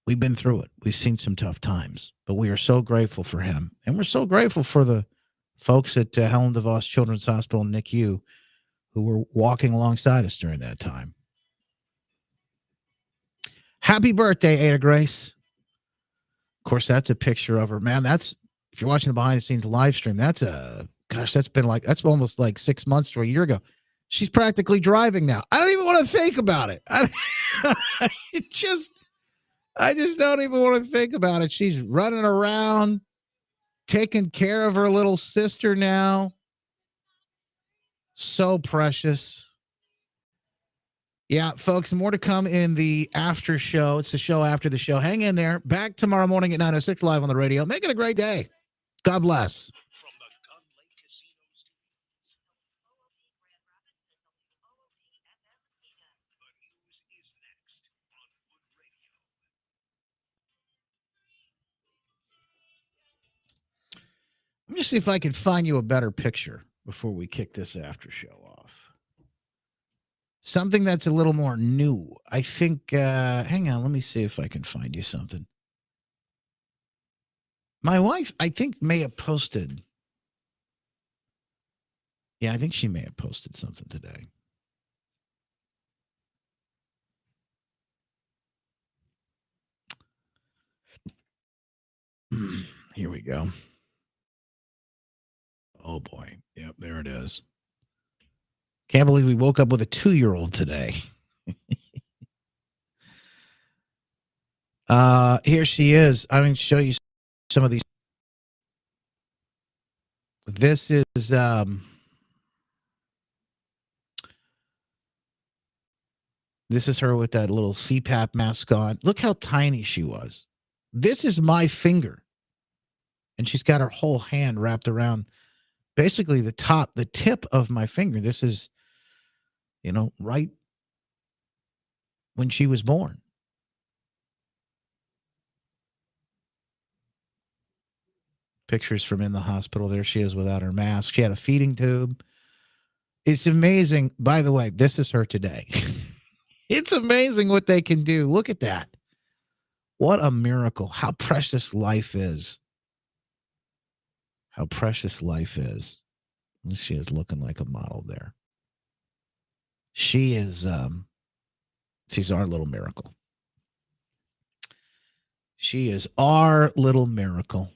we've been through it. We've seen some tough times, but we are so grateful for him. And we're so grateful for the folks at Helen DeVos Children's Hospital and NICU who were walking alongside us during that time. Happy birthday, Ada Grace. Of course, that's a picture of her. Man, that's, if you're watching the behind the scenes live stream, that's almost like 6 months to a year ago. She's practically driving now. I don't even want to think about it. I just don't even want to think about it. She's running around, taking care of her little sister now. So precious. Yeah, folks, more to come in the after show. It's the show after the show. Hang in there. Back tomorrow morning at 9:06 live on the radio. Make it a great day. God bless. Let me see if I can find you a better picture before we kick this after show off. Something that's a little more new. I think, hang on, let me see if I can find you something. My wife, I think, may have posted. Yeah, I think she may have posted something today. Here we go. Oh, boy. Yep, there it is. Can't believe we woke up with a 2-year-old today. Here she is. I'm going to show you some of these. This is This is her with that little CPAP mask on. Look how tiny she was. This is my finger. And she's got her whole hand wrapped around basically the tip of my finger. This is, right when she was born. Pictures from in the hospital. There she is without her mask. She had a feeding tube. It's amazing. By the way, this is her today. It's amazing what they can do. Look at that. What a miracle. How precious life is. How precious life is. And she is looking like a model there. She is, she's our little miracle. She is our little miracle.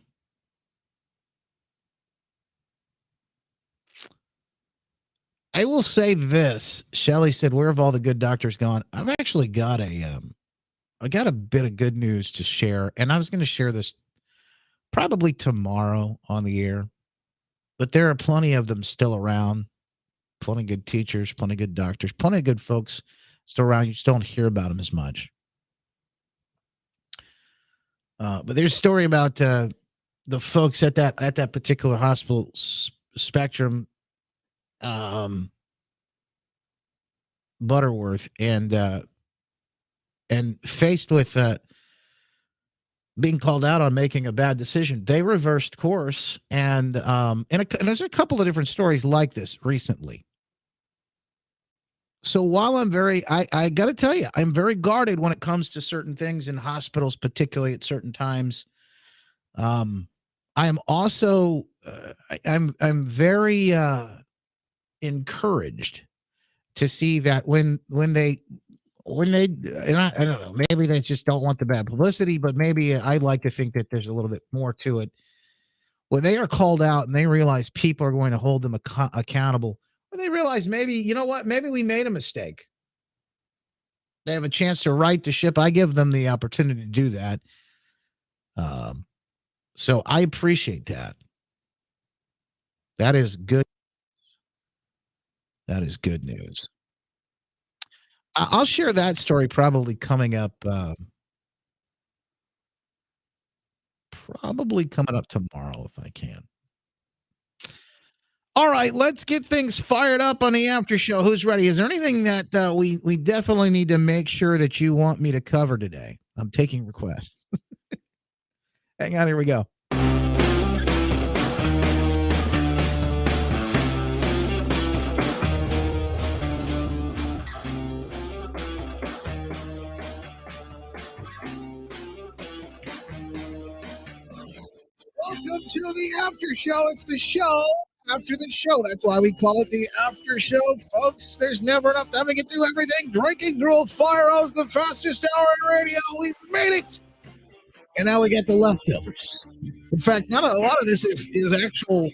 I will say this. Shelley said, where have all the good doctors gone? I've actually got I got a bit of good news to share, and I was going to share this probably tomorrow on the air, but there are plenty of them still around. Plenty of good teachers, plenty of good doctors, plenty of good folks still around. You just don't hear about them as much. But there's a story about the folks at that particular hospital, Spectrum, Butterworth, and faced with being called out on making a bad decision, they reversed course, and there's a couple of different stories like this recently. So while I got to tell you, I'm very guarded when it comes to certain things in hospitals, particularly at certain times. I am also I'm very encouraged to see that when they and I don't know, maybe they just don't want the bad publicity, but maybe I'd like to think that there's a little bit more to it. When they are called out and they realize people are going to hold them accountable, when they realize maybe, you know what, maybe we made a mistake. They have a chance to right the ship. I give them the opportunity to do that. So I appreciate that. That is good. That is good news. I'll share that story probably coming up. Probably coming up tomorrow if I can. All right, let's get things fired up on the after show. Who's ready? Is there anything that we definitely need to make sure that you want me to cover today? I'm taking requests. Hang on, here we go. Welcome to the after show. It's the show after the show. That's why we call it the after show, folks. There's never enough time to get through everything. Drinking, drill, fire hose, the fastest hour in radio. We've made it. And now we get the leftovers. In fact, not a lot of this is actual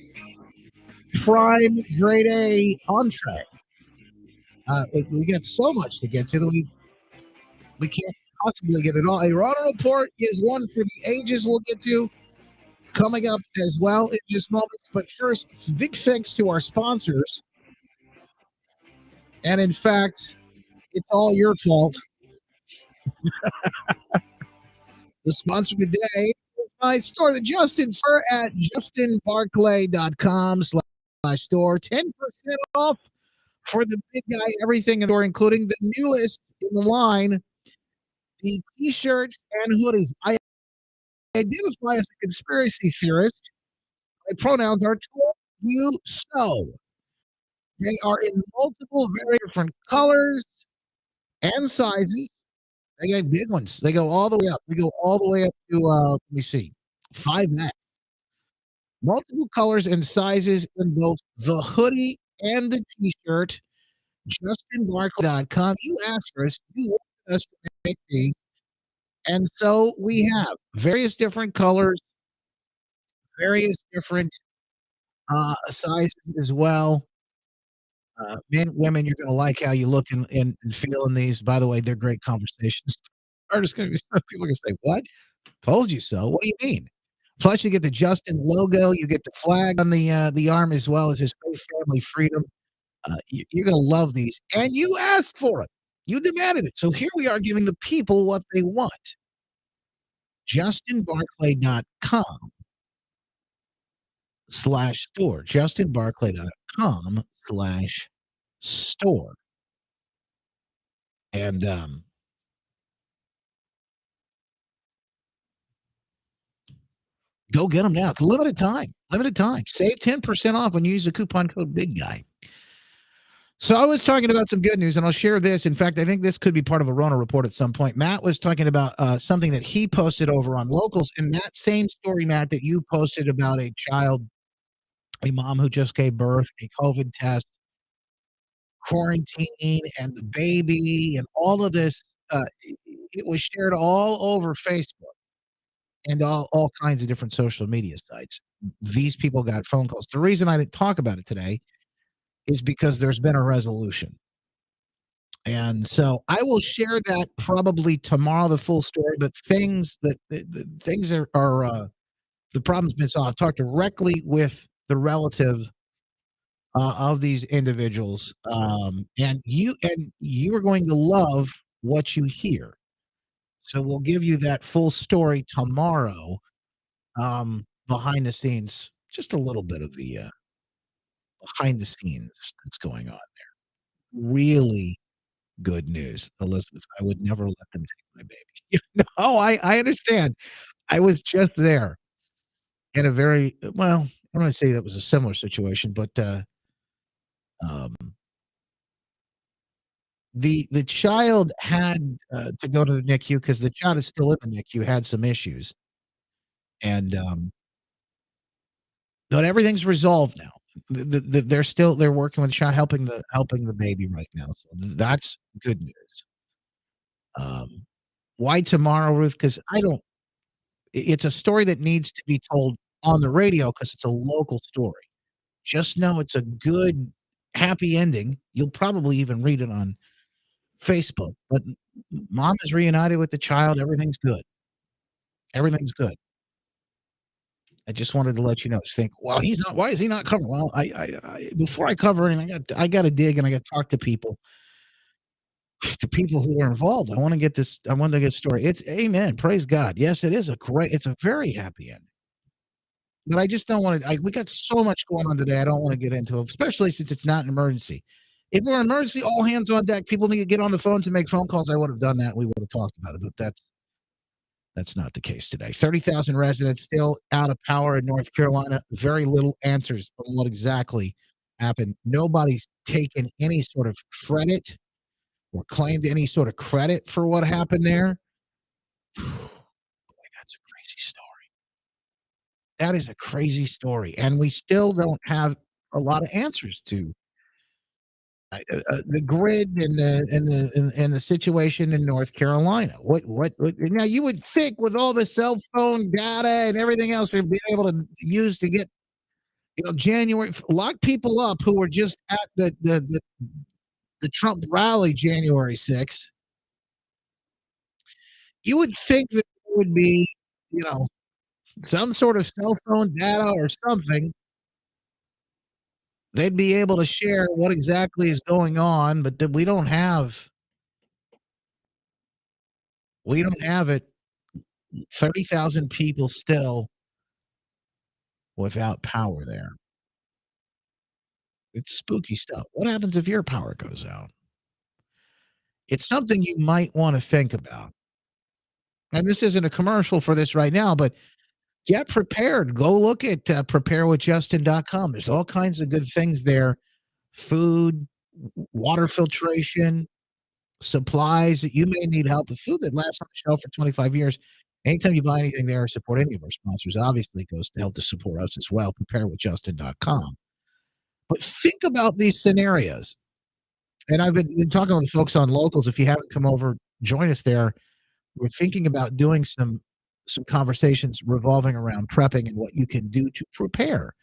prime grade A entree. We got so much to get to that we can't possibly get it all. A Rana report is one for the ages we'll get to coming up as well in just moments. But first, big thanks to our sponsors. And in fact, it's all your fault. The sponsor today is my store, the Justin Fur at justinbarclay.com/store. 10% off for the big guy, everything in store, including the newest in the line, the t-shirts and hoodies. I identify as a conspiracy theorist. My pronouns are told you so. They are in multiple, very different colors and sizes. They got big ones. They go all the way up. They go all the way up to, let me see, 5X. Multiple colors and sizes in both the hoodie and the t-shirt. JustinBarclay.com. You asked for us. You wanted us to make these. And so we have various different colors, various different sizes as well. Men, women, you're going to like how you look and feel in these. By the way, they're great conversations. Are just going to be people are going to say, "What? Told you so." What do you mean? Plus, you get the Justin logo. You get the flag on the arm as well as his family freedom. You're going to love these, and you asked for it. You demanded it. So here we are giving the people what they want. JustinBarclay.com/store. JustinBarclay.com/store. And go get them now. It's limited time. Limited time. Save 10% off when you use the coupon code Big Guy. So I was talking about some good news, and I'll share this. In fact, I think this could be part of a Rona report at some point. Matt was talking about something that he posted over on Locals, and that same story, Matt, that you posted about a child, a mom who just gave birth, a COVID test, quarantine, and the baby, and all of this. It was shared all over Facebook and all kinds of different social media sites. These people got phone calls. The reason I didn't talk about it today is because there's been a resolution. And so I will share that probably tomorrow, the full story, but things that the things are the problem's been solved. I've talked directly with the relative of these individuals. And you are going to love what you hear. So we'll give you that full story tomorrow, behind the scenes, just a little bit of the behind the scenes that's going on there. Really good news, Elizabeth. I would never let them take my baby. No, I understand. I was just there in a very well, I don't want to say that was a similar situation, but um, the child had to go to the NICU because the child is still in the NICU, had some issues, and but everything's resolved now. They're working with the child, helping the baby right now. So that's good news. Um, why tomorrow, Ruth? Because I don't. It's a story that needs to be told on the radio because it's a local story. Just know it's a good, happy ending. You'll probably even read it on Facebook. But mom is reunited with the child. Everything's good. Everything's good. I just wanted to let you know. Just think, well, he's not. Why is he not covering? Well, before I cover it, I got to dig and I got to talk to people who are involved. I want to get this. I want to get a story. It's amen. Praise God. Yes, it is it's a very happy ending. But I just don't want to. We got so much going on today. I don't want to get into it, especially since it's not an emergency. If we're an emergency, all hands on deck. People need to get on the phones and make phone calls. I would have done that. We would have talked about it, but that's not the case today. 30,000 residents still out of power in North Carolina. Very little answers on what exactly happened. Nobody's taken any sort of credit or claimed any sort of credit for what happened there. Boy, that's a crazy story. That is a crazy story, and we still don't have a lot of answers to the grid and the situation in North Carolina. What? Now you would think with all the cell phone data and everything else they're being able to use to get January lock people up who were just at the Trump rally January 6th. You would think that there would be some sort of cell phone data or something. They'd be able to share what exactly is going on, but we don't have it. 30,000 people still without power there. It's spooky stuff. What happens if your power goes out? It's something you might want to think about. And this isn't a commercial for this right now, but get prepared. Go look at preparewithjustin.com. There's all kinds of good things there. Food, water filtration, supplies that you may need help with, food that lasts on the shelf for 25 years. Anytime you buy anything there or support any of our sponsors, obviously it goes to help to support us as well. Preparewithjustin.com. But think about these scenarios. And I've been talking with folks on Locals. If you haven't come over, join us there. We're thinking about doing some conversations revolving around prepping and what you can do to prepare.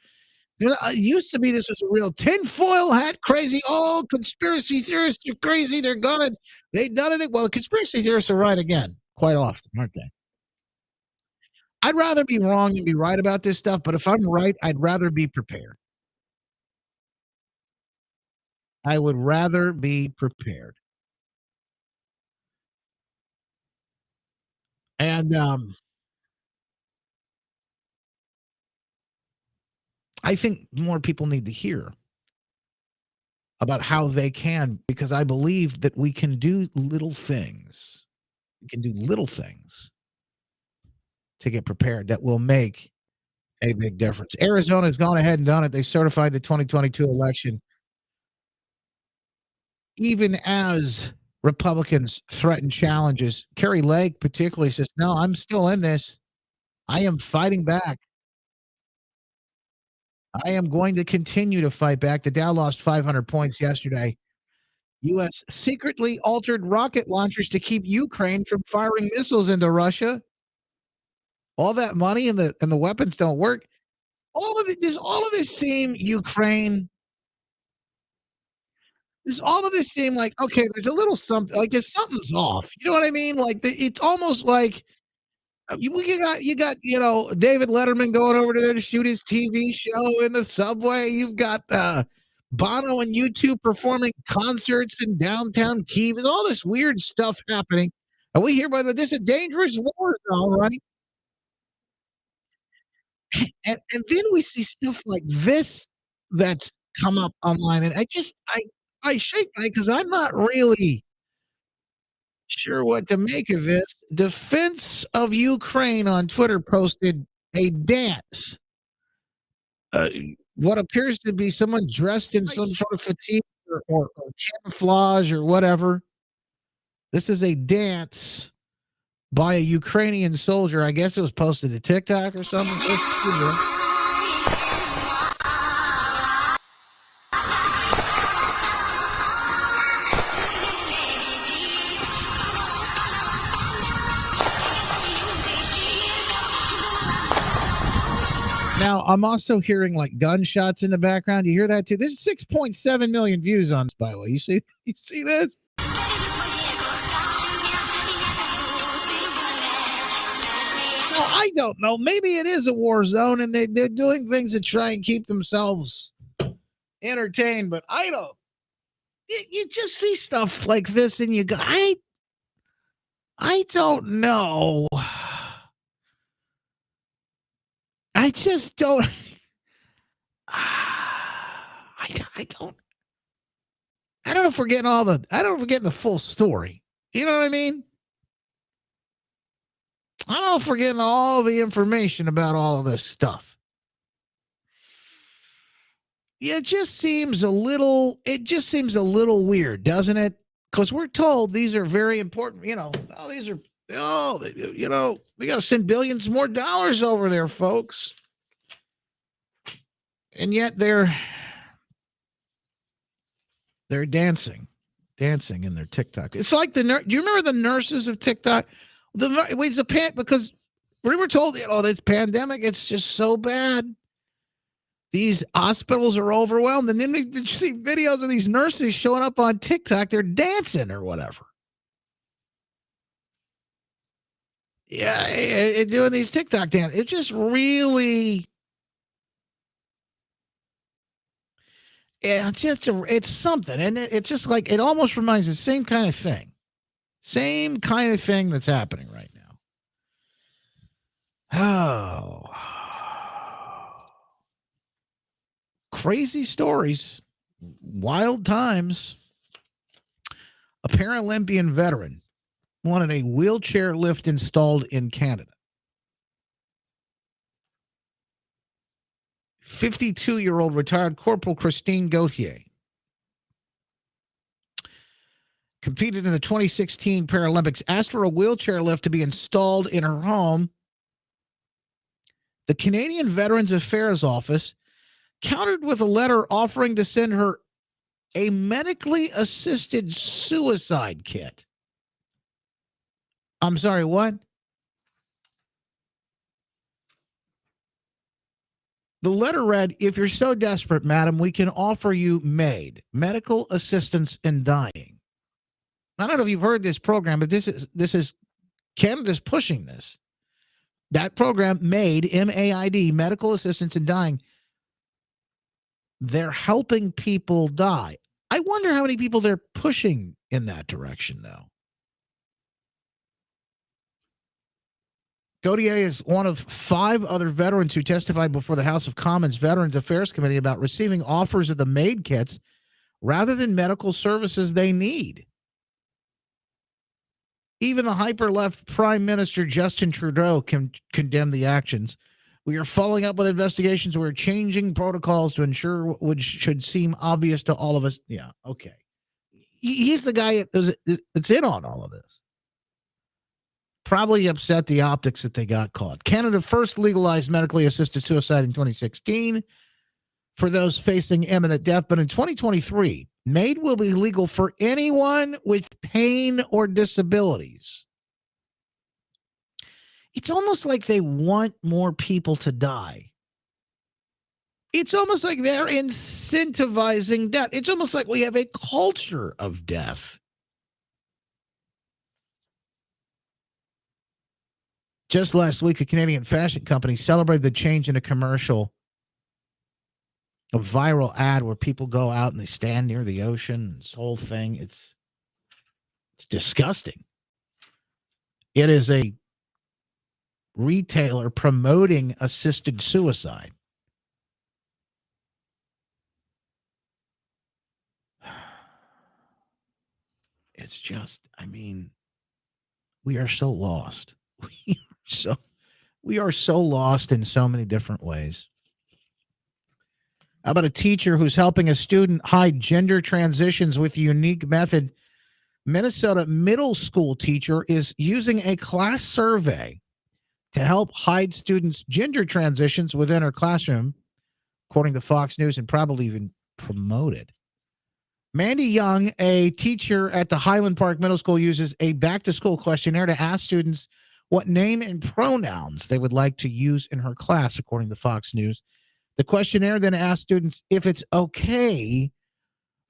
It used to be this was a real tinfoil hat crazy. Oh, conspiracy theorists are crazy. They've done it. Well, conspiracy theorists are right again quite often, aren't they? I'd rather be wrong than be right about this stuff, but if I'm right, I'd rather be prepared. I would rather be prepared. And I think more people need to hear about how they can, because I believe that we can do little things. We can do little things to get prepared that will make a big difference. Arizona's gone ahead and done it. They certified the 2022 election, even as Republicans threaten challenges. Kerry Lake particularly says, no, I'm still in this. I am fighting back. I am going to continue to fight back. The Dow lost 500 points yesterday. U.S. secretly altered rocket launchers to keep Ukraine from firing missiles into Russia. All that money and the weapons don't work. All of it, does all of this seem Ukraine? Does all of this seem like, okay, there's a little something, like there's something's off. You know what I mean? Like it's almost like you got David Letterman going over there to shoot his TV show in the subway. You've got Bono and U2 performing concerts in downtown Kyiv. There's all this weird stuff happening, and we hear about it. This is a dangerous war zone, right? And then we see stuff like this that's come up online, and I shake my, because I'm not really sure what to make of this. Defense of Ukraine on Twitter posted a dance. Uh, what appears to be someone dressed in some sort of fatigue or camouflage or whatever. This is a dance by a Ukrainian soldier. I guess it was posted to TikTok or something. Now, I'm also hearing like gunshots in the background. You hear that too? There's 6.7 million views on this, by the way. You see this? Now, I don't know. Maybe it is a war zone and they're doing things to try and keep themselves entertained, but I don't. You just see stuff like this and you go, I don't know. I just don't. I don't know if we're getting I don't know if we're getting the full story. You know what I mean? I don't know if we're getting all the information about all of this stuff. Yeah, it just seems a little weird, doesn't it? Because we're told these are very important, we got to send billions more dollars over there, folks. And yet they're dancing in their TikTok. It's like do you remember the nurses of TikTok? Because we were told, this pandemic, it's just so bad. These hospitals are overwhelmed. And then you see videos of these nurses showing up on TikTok. They're dancing or whatever. Yeah, doing these TikTok dances. It's just really... Yeah, it's something. And it's just like, it almost reminds the same kind of thing. Same kind of thing that's happening right now. Oh. Crazy stories. Wild times. A Paralympian veteran wanted a wheelchair lift installed in Canada. 52-year-old retired Corporal Christine Gauthier competed in the 2016 Paralympics, asked for a wheelchair lift to be installed in her home. The Canadian Veterans Affairs Office countered with a letter offering to send her a medically assisted suicide kit. I'm sorry, what? The letter read, "If you're so desperate, madam, we can offer you MAID, medical assistance in dying." I don't know if you've heard this program, but this is Canada's pushing this. That program, MAID, M-A-I-D, medical assistance in dying. They're helping people die. I wonder how many people they're pushing in that direction, though. Gautier is one of 5 other veterans who testified before the House of Commons Veterans Affairs Committee about receiving offers of the MAID kits rather than medical services they need. Even the hyper-left Prime Minister Justin Trudeau condemned the actions. We are following up with investigations. We're changing protocols to ensure what should seem obvious to all of us. Yeah, okay. He's the guy that's in on all of this. Probably upset the optics that they got caught. Canada first legalized medically assisted suicide in 2016 for those facing imminent death. But in 2023, MAID will be legal for anyone with pain or disabilities. It's almost like they want more people to die. It's almost like they're incentivizing death. It's almost like we have a culture of death. Just last week, a Canadian fashion company celebrated the change in a commercial, a viral ad where people go out and they stand near the ocean. This whole thing, it's disgusting. It is a retailer promoting assisted suicide. It's just, I mean, we are so lost. We are so lost in so many different ways. How about a teacher who's helping a student hide gender transitions with a unique method? Minnesota middle school teacher is using a class survey to help hide students' gender transitions within her classroom, according to Fox News, and probably even promote it. Mandy Young, a teacher at the Highland Park Middle School, uses a back-to-school questionnaire to ask students what name and pronouns they would like to use in her class, according to Fox News. The questionnaire then asks students if it's okay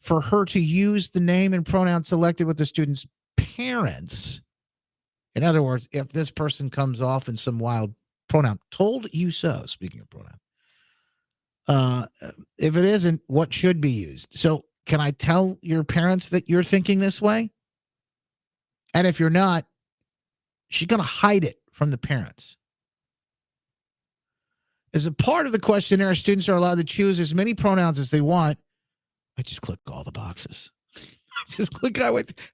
for her to use the name and pronoun selected with the student's parents. In other words, if this person comes off in some wild pronoun, told you so, speaking of pronoun. If it isn't, what should be used? So can I tell your parents that you're thinking this way? And if you're not, she's going to hide it from the parents. As a part of the questionnaire, students are allowed to choose as many pronouns as they want. I just click all the boxes. Just click.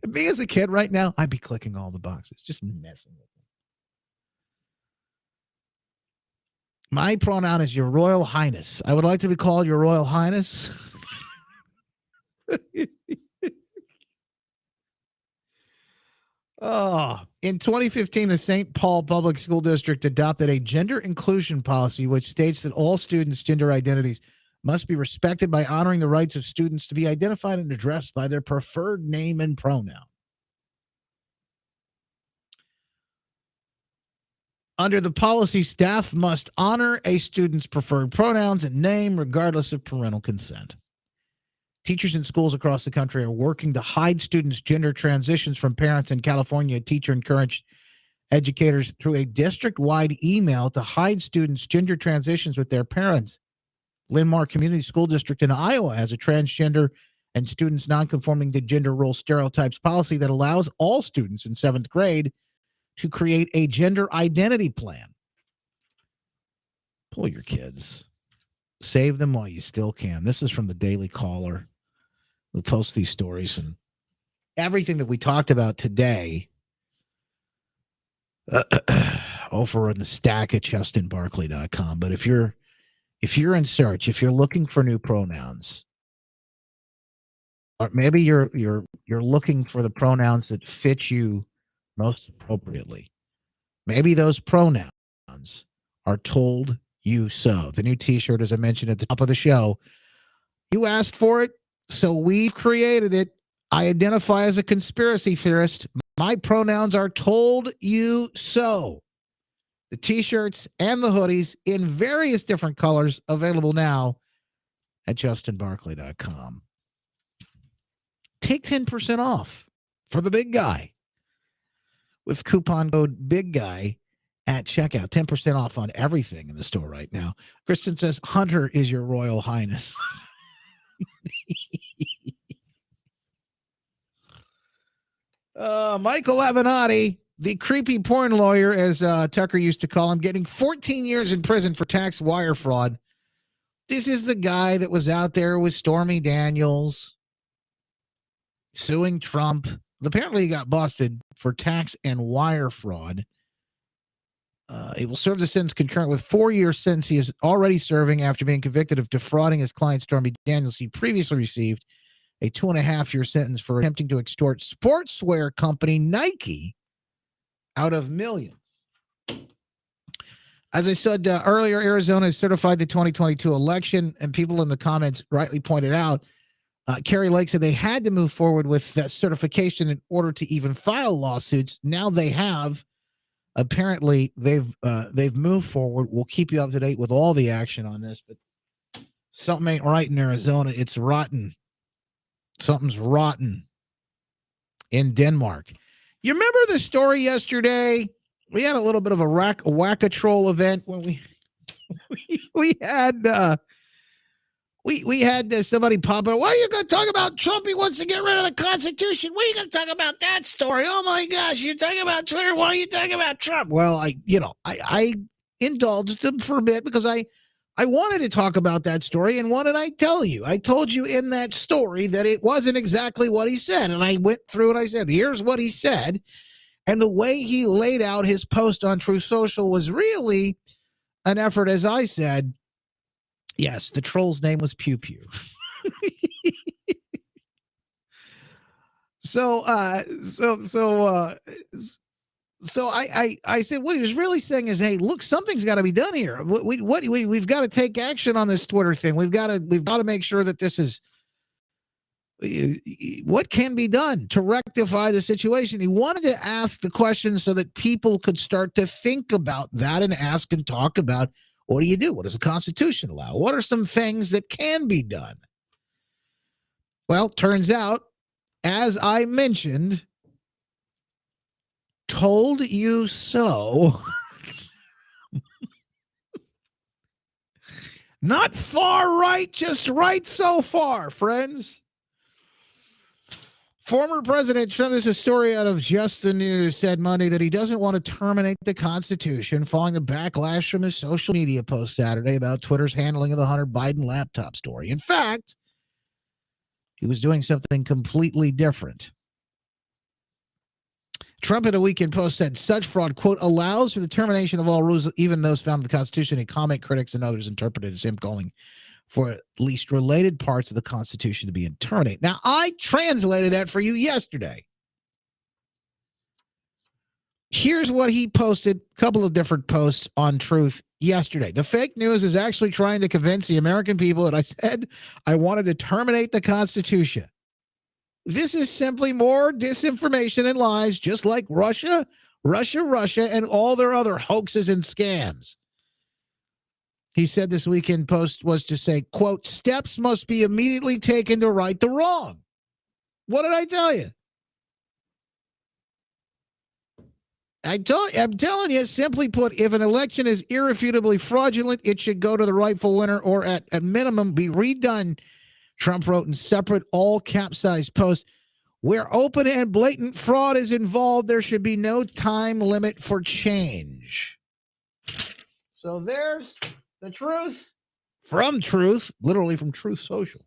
Me as a kid right now, I'd be clicking all the boxes, just messing with them. My pronoun is Your Royal Highness. I would like to be called Your Royal Highness. In 2015, the St. Paul Public School District adopted a gender inclusion policy, which states that all students' gender identities must be respected by honoring the rights of students to be identified and addressed by their preferred name and pronoun. Under the policy, staff must honor a student's preferred pronouns and name regardless of parental consent. Teachers in schools across the country are working to hide students' gender transitions from parents. In California, a teacher encouraged educators through a district-wide email to hide students' gender transitions with their parents. Linn-Mar Community School District in Iowa has a transgender and students non-conforming to gender role stereotypes policy that allows all students in 7th grade to create a gender identity plan. Pull your kids. Save them while you still can. This is from the Daily Caller. We post these stories and everything that we talked about today over in the stack at justinbarkley.com. But if you're in search, if you're looking for new pronouns, or maybe you're looking for the pronouns that fit you most appropriately, maybe those pronouns are told you so. The new t-shirt, as I mentioned at the top of the show, you asked for it, so we've created it. I identify as a conspiracy theorist. My pronouns are told you so. The t-shirts and the hoodies in various different colors available now at justinbarkley.com. Take 10% off for the big guy with coupon code Big Guy at checkout. 10% off on everything in the store right now. Kristen says, Hunter is your Royal Highness. Michael Avenatti The creepy porn lawyer, as Tucker used to call him, getting 14 years in prison for tax wire fraud. This is the guy that was out there with Stormy Daniels suing Trump. Apparently, he got busted for tax and wire fraud. He will serve the sentence concurrent with 4-year sentence he is already serving after being convicted of defrauding his client, Stormy Daniels. He previously received a 2.5-year sentence for attempting to extort sportswear company Nike out of millions. As I said earlier, Arizona has certified the 2022 election, and people in the comments rightly pointed out, Carrie Lake said they had to move forward with that certification in order to even file lawsuits. Now they have. Apparently, they've moved forward. We'll keep you up to date with all the action on this, but something ain't right in Arizona. It's rotten. Something's rotten in Denmark. You remember the story yesterday? We had a little bit of a whack-a-troll event when we had we had somebody pop up. Why are you going to talk about Trump? He wants to get rid of the Constitution. What are you going to talk about that story? Oh my gosh, you're talking about Twitter. Why are you talking about Trump? Well, I indulged him for a bit because I wanted to talk about that story. And what did I tell you? I told you in that story that it wasn't exactly what he said. And I went through and I said, here's what he said. And the way he laid out his post on Truth Social was really an effort, as I said. Yes, the troll's name was Pew Pew. So I said what he was really saying is, hey, look, something's got to be done here. We've got to take action on this Twitter thing. We've got to make sure that this is what can be done to rectify the situation. He wanted to ask the question so that people could start to think about that and ask and talk about, what do you do? What does the Constitution allow? What are some things that can be done? Well, turns out, as I mentioned, told you so. Not far right, just right so far, friends. Former President Trump, this is a story out of Just the News, said Monday that he doesn't want to terminate the Constitution following the backlash from his social media post Saturday about Twitter's handling of the Hunter Biden laptop story. In fact, he was doing something completely different. Trump in a weekend post said such fraud, quote, allows for the termination of all rules, even those found in the Constitution, and comment critics and others interpreted as him calling for at least related parts of the Constitution to be terminated. Now, I translated that for you yesterday. Here's what he posted, a couple of different posts on Truth yesterday. The fake news is actually trying to convince the American people that I said I wanted to terminate the Constitution. This is simply more disinformation and lies, just like Russia, and all their other hoaxes and scams. He said this weekend post was to say, quote, steps must be immediately taken to right the wrong. What did I tell you? I'm telling you, simply put, if an election is irrefutably fraudulent, it should go to the rightful winner or at minimum be redone, Trump wrote in separate all-cap-sized posts. Where open and blatant fraud is involved, there should be no time limit for change. So there's the truth from Truth, literally from Truth Social.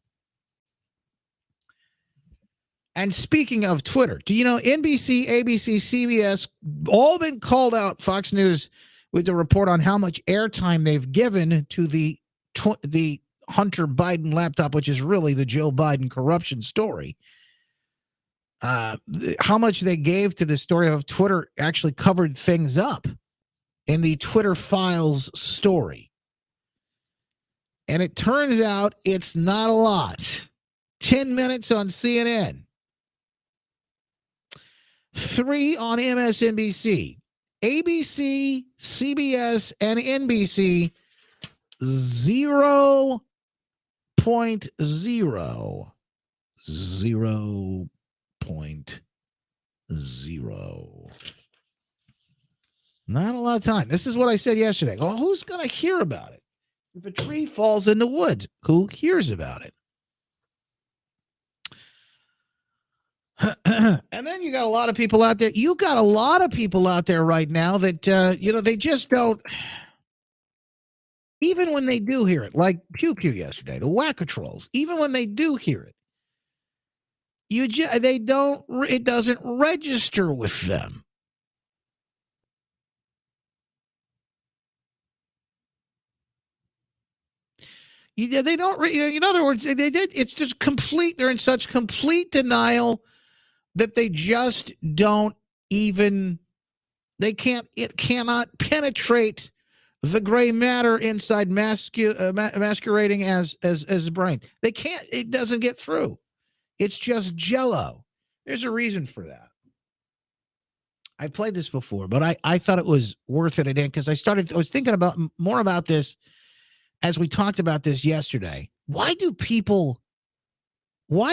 And speaking of Twitter, do you know NBC, ABC, CBS, all been called out, Fox News, with the report on how much airtime they've given to the Hunter Biden laptop, which is really the Joe Biden corruption story. How much they gave to the story of Twitter actually covered things up in the Twitter Files story. And it turns out it's not a lot. 10 minutes on CNN. 3 on MSNBC. ABC, CBS, and NBC, 0.0. 0.0. Not a lot of time. This is what I said yesterday. Well, who's going to hear about it? If a tree falls in the woods, who hears about it? And then you got a lot of people out there. You got a lot of people out there right now that, they just don't, even when they do hear it, like Pew Pew yesterday, the whacker trolls, even when they do hear it, it doesn't register with them. They don't, in other words, it's just complete, they're in such complete denial that they just don't even, it cannot penetrate the gray matter inside masquerading as brain. They can't, it doesn't get through. It's just jello. There's a reason for that. I've played this before, but I thought it was worth it again because I was thinking more about this as we talked about this yesterday. Why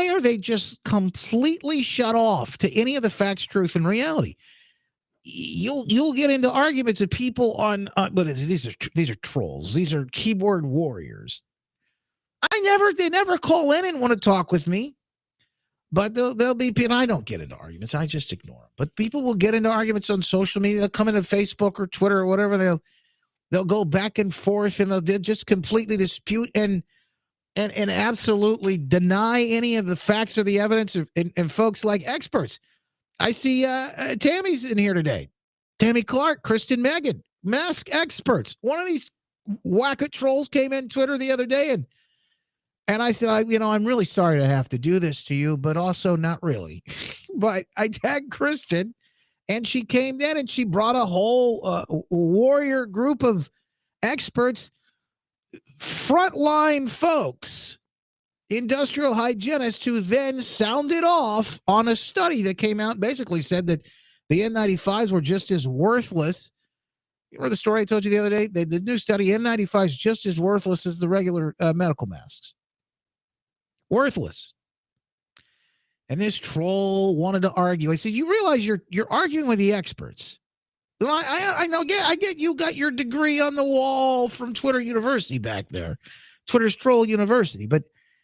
are they just completely shut off to any of the facts, truth, and reality? You'll get into arguments with people on, but these are trolls. These are keyboard warriors. They never call in and want to talk with me. But they'll be, and I don't get into arguments. I just ignore them. But people will get into arguments on social media. They'll come into Facebook or Twitter or whatever. They'll go back and forth, and they'll just completely dispute and absolutely deny any of the facts or the evidence. And folks like experts. I see Tammy's in here today. Tammy Clark, Kristen Megan, mask experts. One of these whack-it trolls came in Twitter the other day, and I said, I'm really sorry to have to do this to you, but also not really. But I tagged Kristen, and she came in, and she brought a whole warrior group of experts, frontline folks, industrial hygienists, who then sounded off on a study that came out and basically said that the N95s were just as worthless. You remember the story I told you the other day? The new study, N95 is just as worthless as the regular medical masks. Worthless. And this troll wanted to argue. I said, you realize you're arguing with the experts. Well, I know. I get you got your degree on the wall from Twitter University back there, Twitter's Troll University, but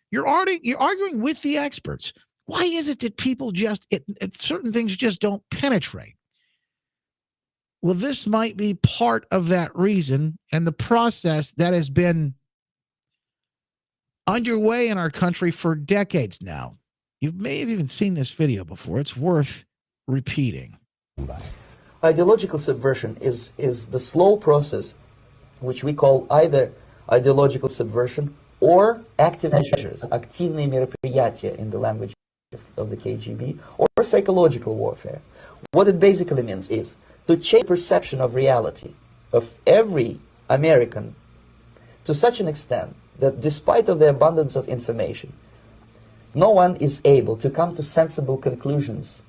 you're arguing with the experts. Why is it that people certain things just don't penetrate? Well, this might be part of that reason, and the process that has been underway in our country for decades now. You may have even seen this video before. It's worth repeating. Ideological subversion is the slow process which we call either ideological subversion or active measures, активные мероприятия in the language of the KGB, or psychological warfare. What it basically means is to change perception of reality of every American to such an extent that despite of the abundance of information, no one is able to come to sensible conclusions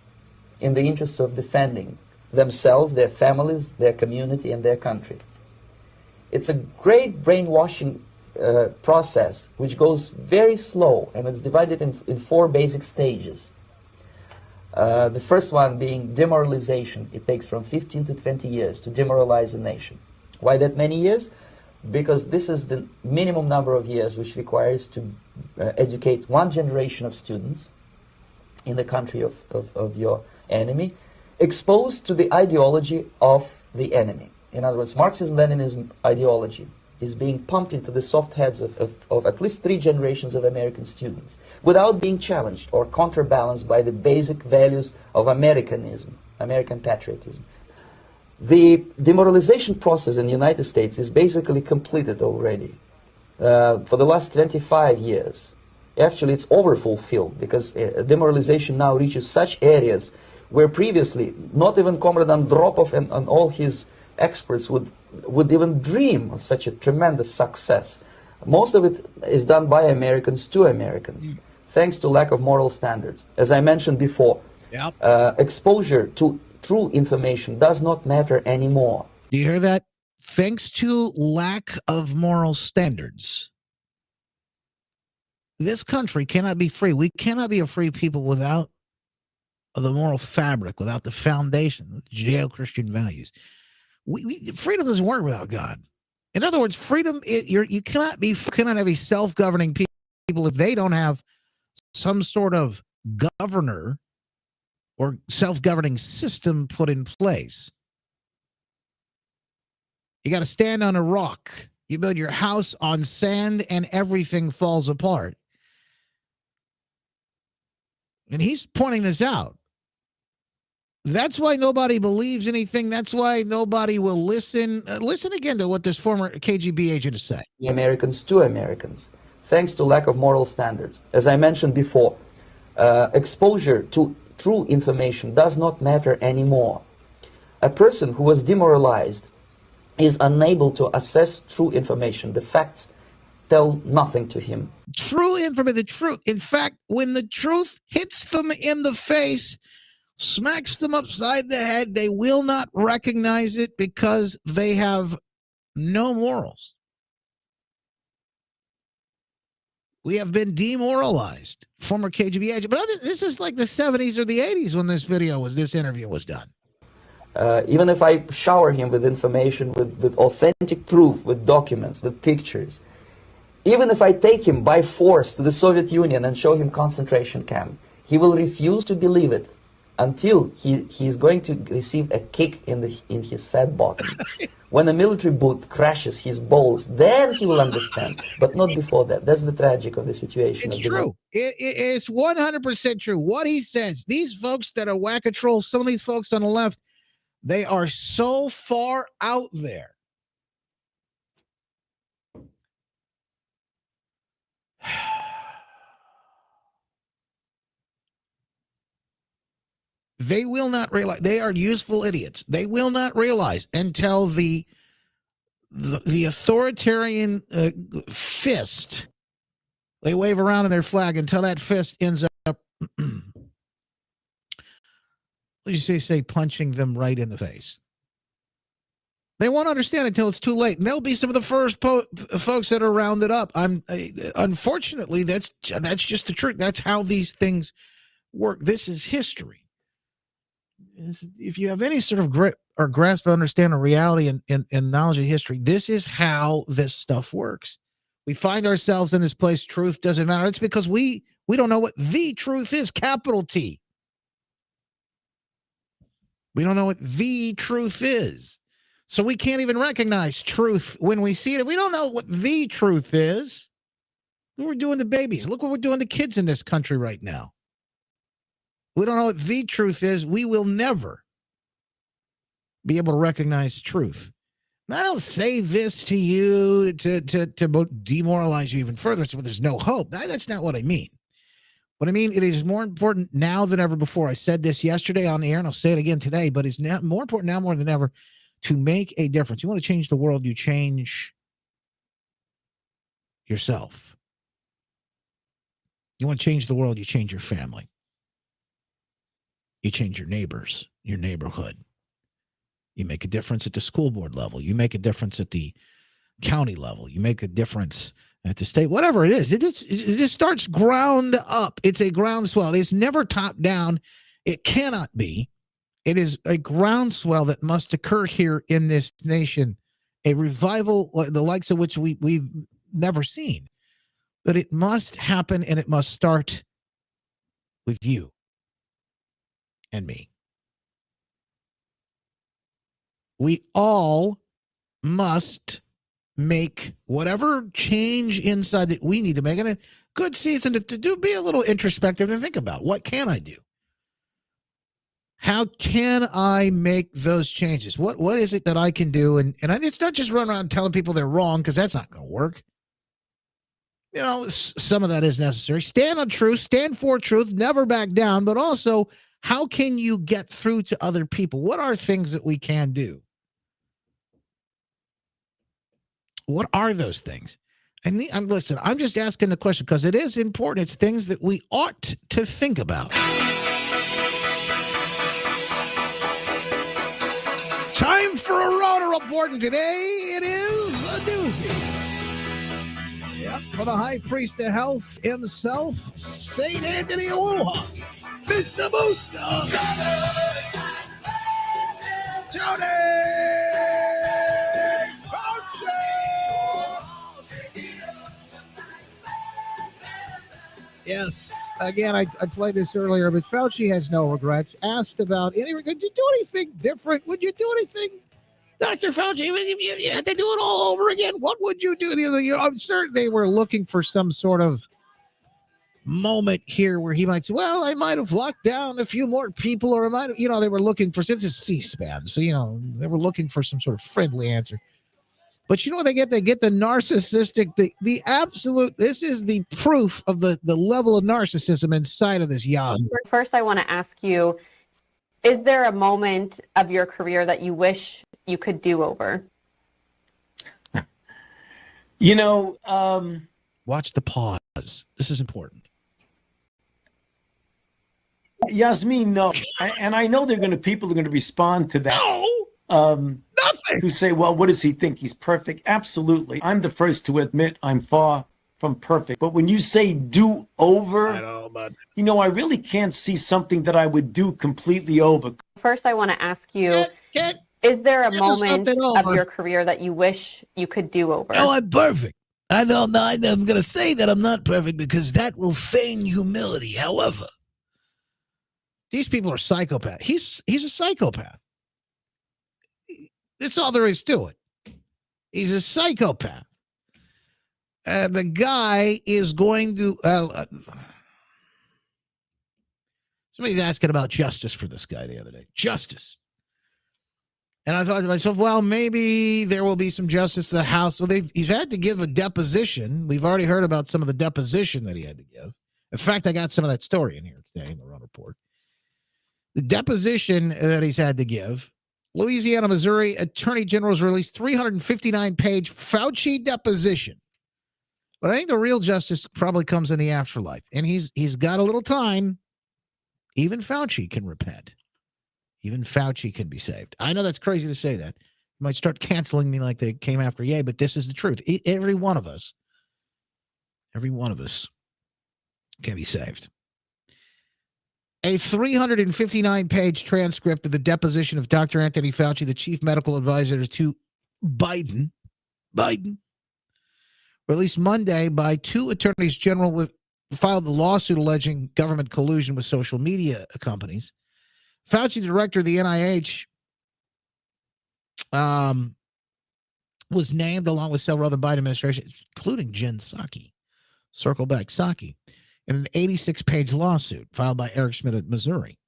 in the interests of defending themselves, their families, their community, and their country. It's a great brainwashing process which goes very slow, and it's divided in 4 basic stages. The first one being demoralization. It takes from 15 to 20 years to demoralize a nation. Why that many years? Because this is the minimum number of years which requires to educate one generation of students in the country of your enemy, exposed to the ideology of the enemy. In other words, Marxism-Leninism ideology is being pumped into the soft heads of at least 3 generations of American students without being challenged or counterbalanced by the basic values of Americanism, American patriotism. The demoralization process in the United States is basically completed already. For the last 25 years, actually it's overfulfilled, because demoralization now reaches such areas where previously not even Comrade Andropov and all his experts would even dream of such a tremendous success. Most of it is done by Americans to Americans, thanks to lack of moral standards. As I mentioned before, exposure to true information does not matter anymore. Do you hear that? Thanks to lack of moral standards. This country cannot be free. We cannot be a free people without the moral fabric, without the foundation, the Judeo-Christian values. Freedom doesn't work without God. In other words, freedom, you cannot have a self-governing people if they don't have some sort of governor or self-governing system put in place. You got to stand on a rock. You build your house on sand and everything falls apart. And he's pointing this out. That's why nobody believes anything. That's why nobody will listen. Listen again to what this former KGB agent is saying. The Americans to Americans, thanks to lack of moral standards. As I mentioned before, exposure to true information does not matter anymore. A person who was demoralized is unable to assess true information. The facts tell nothing to him. True information, the truth. In fact, when the truth hits them in the face, smacks them upside the head, they will not recognize it because they have no morals. We have been demoralized. Former KGB agent. But this is like the 70s or the 80s when this interview was done. Even if I shower him with information, with authentic proof, with documents, with pictures, even if I take him by force to the Soviet Union and show him concentration camp, he will refuse to believe it until he is going to receive a kick in his fat bottom. When a military boot crashes his balls, then he will understand, but not before that. That's the tragic of the situation. It's true. It's 100% true. What he says, these folks that are whack-a-trolls, some of these folks on the left, they are so far out there. They will not realize. They are useful idiots. They will not realize until the authoritarian fist they wave around in their flag, until that fist ends up, let's just say punching them right in the face. They won't understand until it's too late. And they'll be some of the first folks that are rounded up. Unfortunately, that's just the truth. That's how these things work. This is history. If you have any sort of grip or grasp of understanding of reality and knowledge of history, this is how this stuff works. We find ourselves in this place. Truth doesn't matter. It's because we don't know what the truth is, capital T. We don't know what the truth is. So we can't even recognize truth when we see it. If we don't know what the truth is, look what we're doing to babies. Look what we're doing to kids in this country right now. We don't know what the truth is. We will never be able to recognize truth. And I don't say this to you to demoralize you even further, so there's no hope. That's not what I mean. What I mean, it is more important now than ever before. I said this yesterday on the air, and I'll say it again today, but it's now more important now more than ever to make a difference. You want to change the world, you change yourself. You want to change the world, you change your family. You change your neighbors, your neighborhood. You make a difference at the school board level. You make a difference at the county level. You make a difference at the state, whatever it is. It just starts ground up. It's a groundswell. It's never top down. It cannot be. It is a groundswell that must occur here in this nation, a revival the likes of which we've never seen. But it must happen, and it must start with you and me. We all must make whatever change inside that we need to make. And a good season to do, be a little introspective and think about, what can I do? How can I make those changes? What is it that I can do? And it's not just run around telling people they're wrong, because that's not going to work. You know, some of that is necessary. Stand on truth, stand for truth, never back down. But also, how can you get through to other people? What are things that we can do? What are those things? And listen, I'm just asking the question because it is important. It's things that we ought to think about. Time for a Rotor Report, and today it is a doozy. Yep, for the high priest of health himself, St. Anthony Aloha, Mr. Booster, Tony! Yes. Again, I played this earlier, but Fauci has no regrets. Asked about could you do anything different? Would you do anything, Dr. Fauci? If you had to do it all over again, what would you do? I'm certain they were looking for some sort of moment here where he might say, well, I might have locked down a few more people, or I might have, they were looking for, since it's C-SPAN, so, they were looking for some sort of friendly answer. But you know what they get? They get the narcissistic, the absolute, this is the proof of the level of narcissism inside of this young. First, I want to ask you, is there a moment of your career that you wish you could do over? Watch the pause. This is important. Yasmin, no. And I know people are going to respond to that. No. Nothing. Who say, well, what does he think? He's perfect? Absolutely. I'm the first to admit I'm far from perfect. But when you say do over, I know, but I really can't see something that I would do completely over. First, I want to ask you, is there a moment of your career that you wish you could do over? No, I'm perfect. I know, I'm going to say that I'm not perfect because that will feign humility. However, these people are psychopaths. He's a psychopath. That's all there is to it. He's a psychopath. The guy is going to... somebody's asking about justice for this guy the other day. Justice. And I thought to myself, well, maybe there will be some justice to the House. So he's had to give a deposition. We've already heard about some of the deposition that he had to give. In fact, I got some of that story in here today in the Run Report. The deposition that he's had to give. Louisiana, Missouri Attorney General's released 359-page Fauci deposition. But I think the real justice probably comes in the afterlife. And he's got a little time. Even Fauci can repent. Even Fauci can be saved. I know that's crazy to say that. You might start canceling me like they came after Ye, but this is the truth. Every one of us can be saved. A 359-page transcript of the deposition of Dr. Anthony Fauci, the chief medical advisor to Biden, released Monday by two attorneys general filed the lawsuit alleging government collusion with social media companies. Fauci, the director of the NIH, was named along with several other Biden administrations, including Jen Psaki, circle back Psaki, in an 86-page lawsuit filed by Eric Schmidt of Missouri,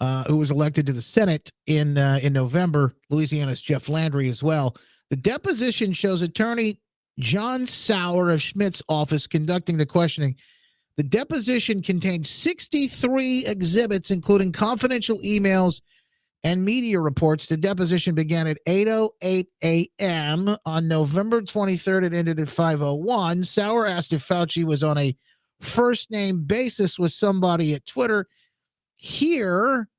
who was elected to the Senate in November. Louisiana's Jeff Landry as well. The deposition shows attorney John Sauer of Schmidt's office conducting the questioning. The deposition contained 63 exhibits, including confidential emails and media reports. The deposition began at 8:08 a.m. on November 23rd. It ended at 5:01. Sauer asked if Fauci was on a first-name basis with somebody at Twitter. Here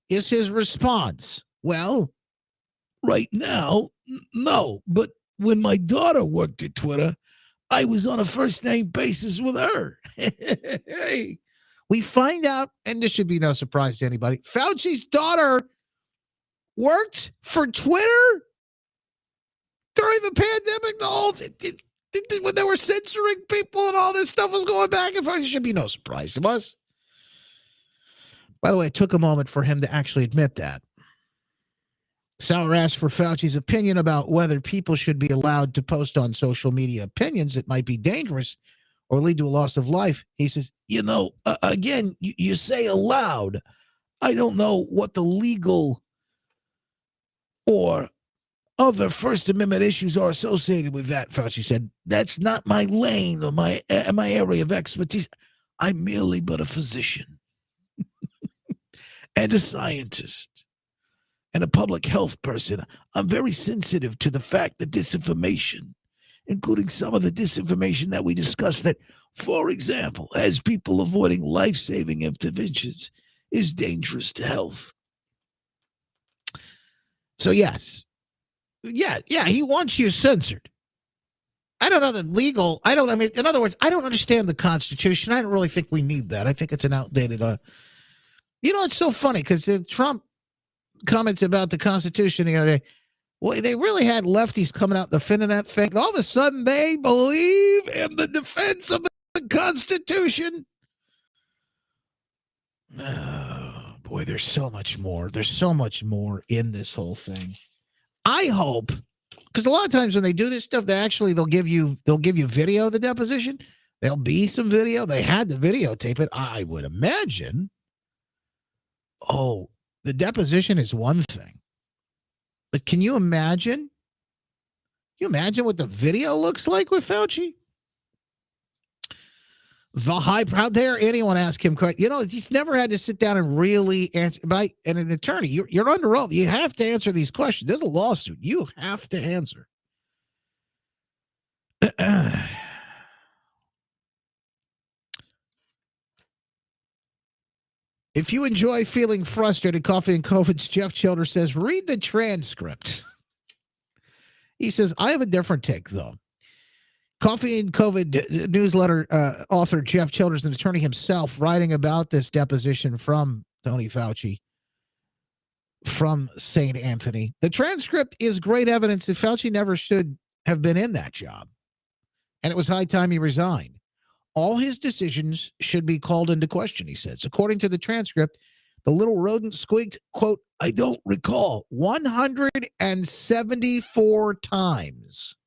is his response. Well, right now, no. But when my daughter worked at Twitter, I was on a first-name basis with her. Hey, we find out, and this should be no surprise to anybody, Fauci's daughter worked for Twitter during the pandemic. When they were censoring people and all this stuff was going back and forth. It should be no surprise to us. By the way, it took a moment for him to actually admit that. Sauer asked for Fauci's opinion about whether people should be allowed to post on social media opinions that might be dangerous or lead to a loss of life. He says, again, you say allowed. I don't know what the legal or other First Amendment issues are associated with that, Fauci said. That's not my lane or my area of expertise. I'm merely but a physician and a scientist and a public health person. I'm very sensitive to the fact that disinformation, including some of the disinformation that we discussed, that, for example, has people avoiding life-saving interventions, is dangerous to health. So, yes. Yeah, he wants you censored. I don't know the legal, in other words, I don't understand the Constitution. I don't really think we need that. I think it's an outdated, it's so funny because Trump comments about the Constitution the other day. Well, they really had lefties coming out defending that thing. All of a sudden, they believe in the defense of the the Constitution. Oh, boy, there's so much more. There's so much more in this whole thing. I hope, because a lot of times when they do this stuff, they'll give you video of the deposition. There'll be some video. They had to videotape it, I would imagine. Oh, the deposition is one thing. But can you imagine? Can you imagine what the video looks like with Fauci? How dare anyone ask him questions? You know, he's never had to sit down and really answer. And an attorney, you're under oath. You have to answer these questions. There's a lawsuit. You have to answer. If you enjoy feeling frustrated, Coffee and COVID's Jeff Childers says, read the transcript. He says, I have a different take, though. Coffee and COVID newsletter author Jeff Childers, an attorney himself, writing about this deposition from Tony Fauci from St. Anthony. The transcript is great evidence that Fauci never should have been in that job. And it was high time he resigned. All his decisions should be called into question, he says. According to the transcript, the little rodent squeaked, quote, I don't recall, 174 times.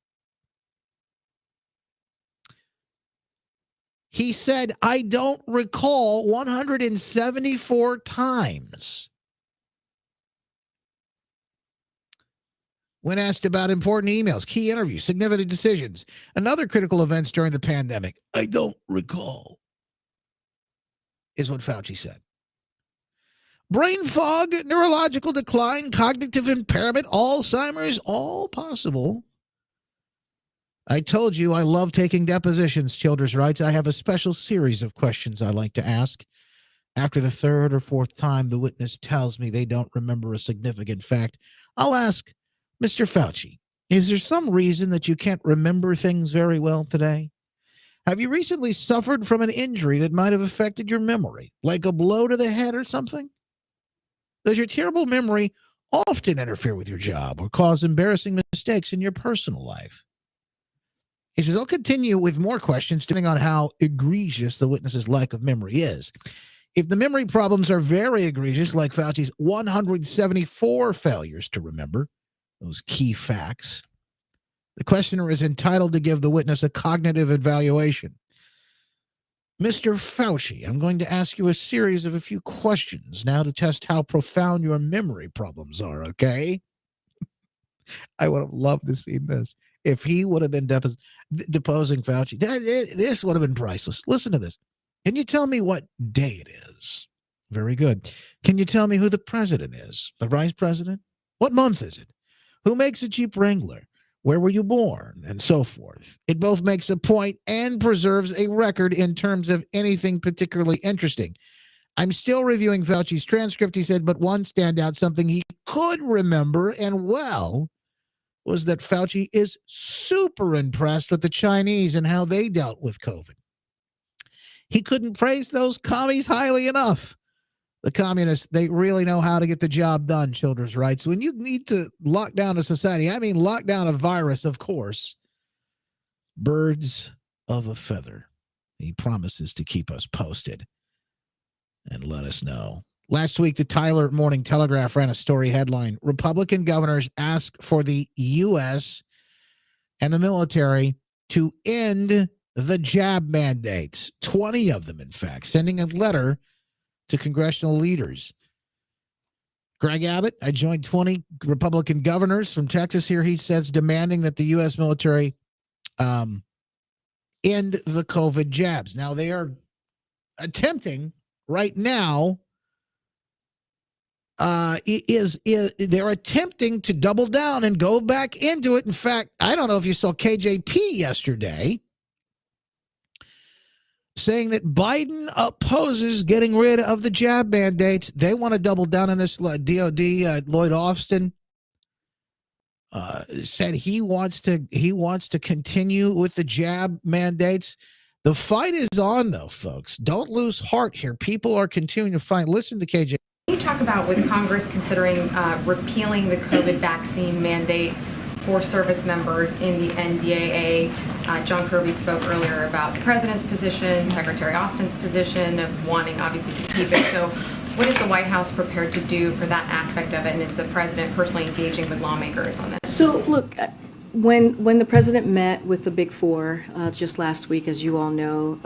He said, I don't recall 174 times. When asked about important emails, key interviews, significant decisions, and other critical events during the pandemic, I don't recall, is what Fauci said. Brain fog, neurological decline, cognitive impairment, Alzheimer's, all possible. I told you I love taking depositions, Childers writes. I have a special series of questions I like to ask. After the third or fourth time the witness tells me they don't remember a significant fact, I'll ask, Mr. Fauci, is there some reason that you can't remember things very well today? Have you recently suffered from an injury that might have affected your memory, like a blow to the head or something? Does your terrible memory often interfere with your job or cause embarrassing mistakes in your personal life? He says, I'll continue with more questions depending on how egregious the witness's lack of memory is. If the memory problems are very egregious, like Fauci's 174 failures to remember those key facts, the questioner is entitled to give the witness a cognitive evaluation. Mr. Fauci, I'm going to ask you a series of a few questions now to test how profound your memory problems are, okay? I would have loved to see this. If he would have been deposing Fauci, this would have been priceless. Listen to this. Can you tell me what day it is? Very good. Can you tell me who the president is? The vice president? What month is it? Who makes a Jeep Wrangler? Where were you born? And so forth. It both makes a point and preserves a record in terms of anything particularly interesting. I'm still reviewing Fauci's transcript, he said, but one standout, something he could remember and well, was that Fauci is super impressed with the Chinese and how they dealt with COVID. He couldn't praise those commies highly enough. The communists, they really know how to get the job done, Childers writes. When you need to lock down a society, I mean lock down a virus, of course. Birds of a feather. He promises to keep us posted and let us know. Last week, the Tyler Morning Telegraph ran a story headline, Republican governors ask for the U.S. and the military to end the jab mandates. 20 of them, in fact, sending a letter to congressional leaders. Greg Abbott, I joined 20 Republican governors from Texas here, he says, demanding that the U.S. military end the COVID jabs. Now, they are attempting right now they're attempting to double down and go back into it. In fact, I don't know if you saw KJP yesterday saying that Biden opposes getting rid of the jab mandates. They want to double down on this. DOD Lloyd Austin said he wants to continue with the jab mandates. The fight is on, though, folks. Don't lose heart here. People are continuing to fight. Listen to KJP. Can you talk about with Congress considering repealing the COVID vaccine mandate, for service members in the NDAA. John Kirby spoke earlier about the president's position, Secretary Austin's position of wanting, obviously, to keep it. So what is the White House prepared to do for that aspect of it, and is the president personally engaging with lawmakers on this? So, look, when the president met with the Big Four just last week, as you all know,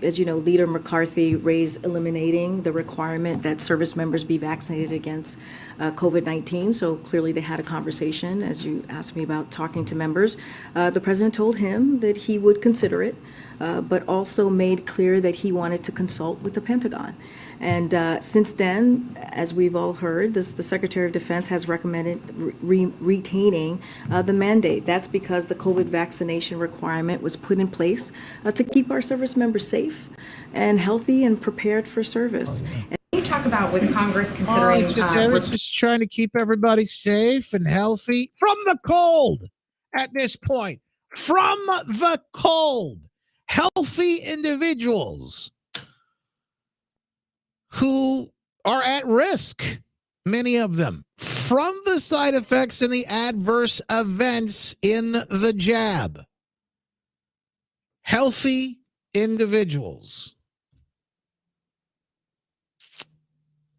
Leader McCarthy raised eliminating the requirement that service members be vaccinated against COVID-19. So clearly they had a conversation, as you asked me about talking to members. The president told him that he would consider it, but also made clear that he wanted to consult with the Pentagon. And since then, as we've all heard, the Secretary of Defense has recommended retaining the mandate. That's because the COVID vaccination requirement was put in place to keep our service members safe and healthy and prepared for service. Can you talk about with Congress considering... It's just trying to keep everybody safe and healthy from the cold at this point. From the cold. Healthy individuals who are at risk, many of them, from the side effects and the adverse events in the jab. Healthy individuals.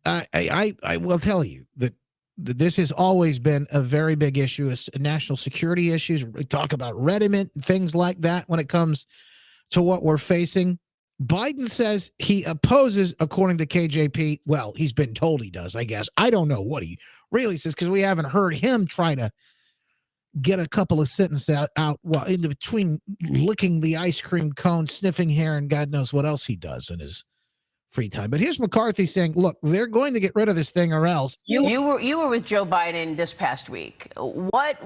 I will tell you that this has always been a very big issue. It's national security issues. We talk about rediment and things like that when it comes to what we're facing. Biden says he opposes, according to KJP. Well, he's been told he does, I guess. I don't know what he really says because we haven't heard him try to get a couple of sentences out well, in between licking the ice cream cone, sniffing hair, and God knows what else he does in his free time. But here's McCarthy saying, look, they're going to get rid of this thing or else. You were with Joe Biden this past week. What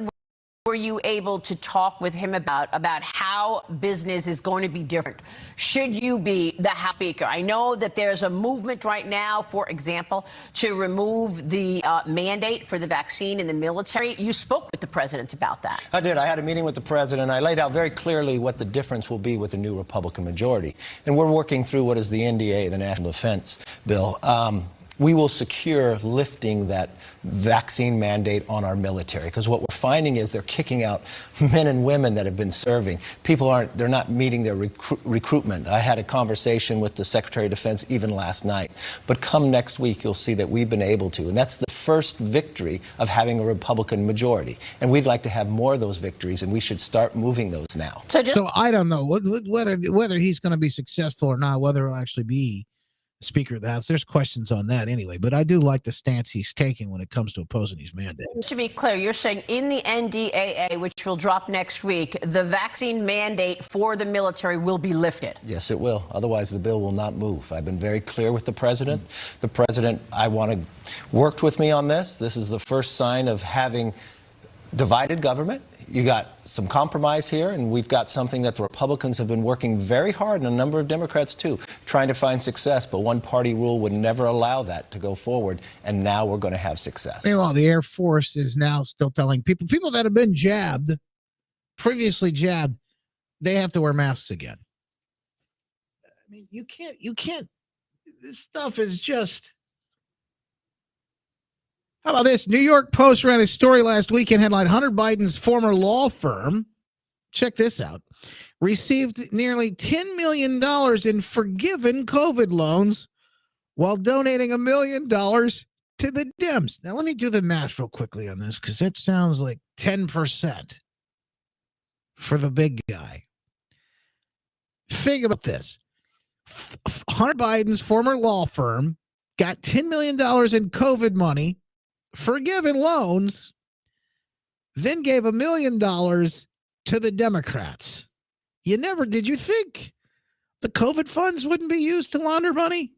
were you able to talk with him about how business is going to be different should you be the House Speaker? I know that there's a movement right now, for example, to remove the mandate for the vaccine in the military. You spoke with the president about that. I did. I had a meeting with the president. I laid out very clearly what the difference will be with the new Republican majority. And we're working through what is the NDA, the National Defense Bill. We will secure lifting that vaccine mandate on our military, because what we're finding is they're kicking out men and women that have been serving. They're not meeting their recruitment. I had a conversation with the Secretary of Defense even last night. But come next week, you'll see that we've been able to. And that's the first victory of having a Republican majority. And we'd like to have more of those victories, and we should start moving those now. So I don't know whether he's going to be successful or not, whether he'll actually be Speaker of the House. There's questions on that anyway, but I do like the stance he's taking when it comes to opposing these mandates. To be clear, you're saying in the NDAA, which will drop next week, the vaccine mandate for the military will be lifted? Yes, it will. Otherwise, the bill will not move. I've been very clear with the president. The president, worked with me on this. This is the first sign of having divided government. You got some compromise here, and we've got something that the Republicans have been working very hard, and a number of Democrats too, trying to find success. But one-party rule would never allow that to go forward, and now we're going to have success. Meanwhile, the Air Force is now still telling people that have been previously jabbed, they have to wear masks again. I mean, you can't. This stuff is just. How about this? New York Post ran a story last weekend, headline, Hunter Biden's former law firm, check this out, received nearly $10 million in forgiven COVID loans while donating $1 million to the Dems. Now, let me do the math real quickly on this, because that sounds like 10% for the big guy. Think about this. Hunter Biden's former law firm got $10 million in COVID money, forgiven loans, then gave $1 million to the Democrats. Did you think the COVID funds wouldn't be used to launder money?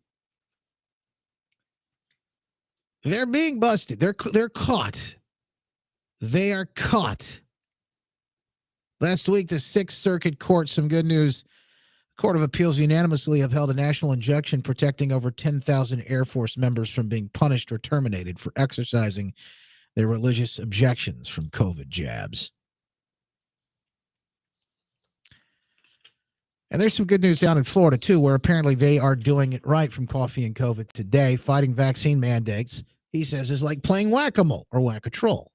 They're being busted. They're caught. They are caught. Last week, the Sixth Circuit Court, some good news. Court of Appeals unanimously upheld a national injunction protecting over 10,000 Air Force members from being punished or terminated for exercising their religious objections from COVID jabs. And there's some good news down in Florida, too, where apparently they are doing it right from Coffee and COVID today. Fighting vaccine mandates, he says, is like playing whack-a-mole or whack-a-troll.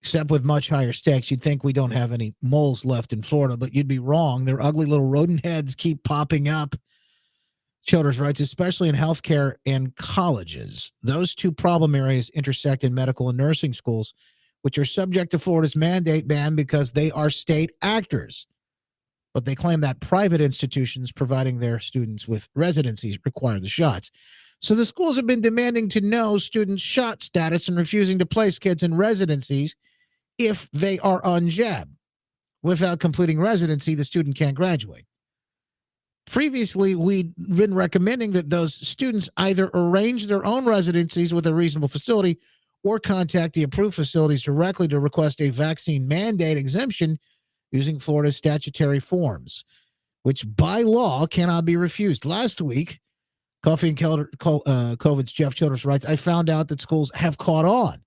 except with much higher stakes. You'd think we don't have any moles left in Florida, but you'd be wrong. Their ugly little rodent heads keep popping up. Children's rights, especially in healthcare and colleges. Those two problem areas intersect in medical and nursing schools, which are subject to Florida's mandate ban because they are state actors. But they claim that private institutions providing their students with residencies require the shots. So the schools have been demanding to know students' shot status and refusing to place kids in residencies if they are unjabbed. Without completing residency, the student can't graduate. Previously, we'd been recommending that those students either arrange their own residencies with a reasonable facility or contact the approved facilities directly to request a vaccine mandate exemption using Florida's statutory forms, which by law cannot be refused. Last week, Coffee and COVID's Jeff Childress writes, I found out that schools have caught on.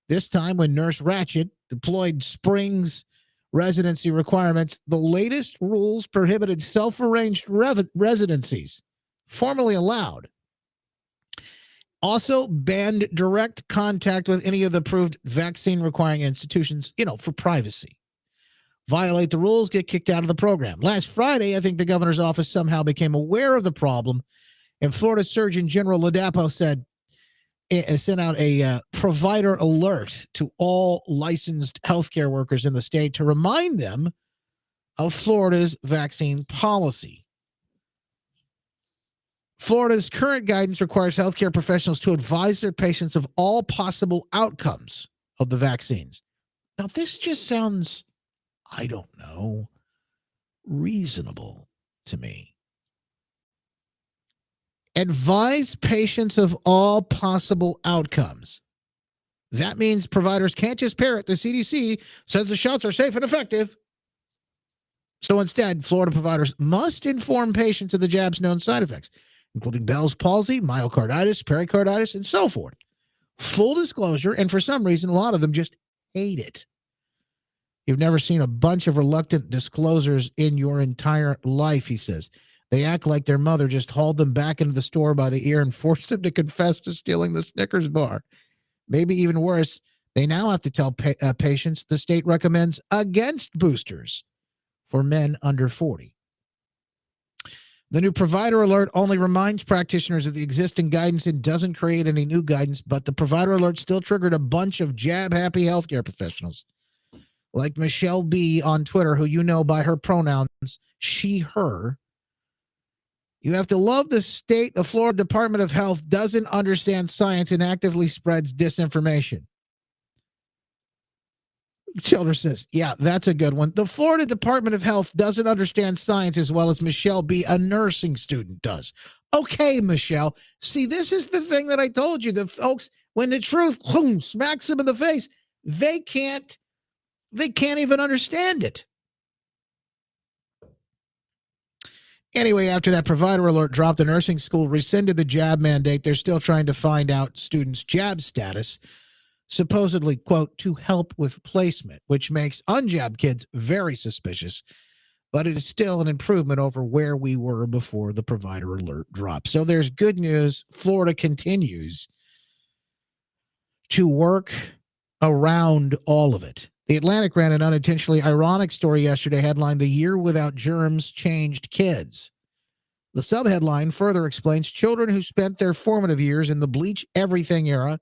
This time when Nurse Ratched deployed Springs residency requirements, the latest rules prohibited self-arranged residencies, formerly allowed. Also banned direct contact with any of the approved vaccine-requiring institutions, for privacy. Violate the rules, get kicked out of the program. Last Friday, I think the governor's office somehow became aware of the problem, and Florida Surgeon General Ladapo sent out a provider alert to all licensed healthcare workers in the state to remind them of Florida's vaccine policy. Florida's current guidance requires healthcare professionals to advise their patients of all possible outcomes of the vaccines. Now, this just sounds, I don't know, reasonable to me. Advise patients of all possible outcomes. That means providers can't just parrot the CDC says the shots are safe and effective. So instead, Florida providers must inform patients of the jab's known side effects, including Bell's palsy, myocarditis, pericarditis, and so forth. Full disclosure, and for some reason, a lot of them just hate it. You've never seen a bunch of reluctant disclosures in your entire life, he says. They act like their mother just hauled them back into the store by the ear and forced them to confess to stealing the Snickers bar. Maybe even worse, they now have to tell patients the state recommends against boosters for men under 40. The new provider alert only reminds practitioners of the existing guidance and doesn't create any new guidance, but the provider alert still triggered a bunch of jab-happy healthcare professionals, like Michelle B. on Twitter, who you know by her pronouns, she, her. You have to love the state. The Florida Department of Health doesn't understand science and actively spreads disinformation. Childress says, yeah, that's a good one. The Florida Department of Health doesn't understand science as well as Michelle B., a nursing student, does. Okay, Michelle. See, this is the thing that I told you. The folks, when the truth smacks them in the face, they can't even understand it. Anyway, after that provider alert dropped, the nursing school rescinded the jab mandate. They're still trying to find out students' jab status, supposedly, quote, to help with placement, which makes unjabbed kids very suspicious, but it is still an improvement over where we were before the provider alert dropped. So there's good news. Florida continues to work around all of it. The Atlantic ran an unintentionally ironic story yesterday, headlined "The Year Without Germs Changed Kids." The subheadline further explains children who spent their formative years in the bleach everything era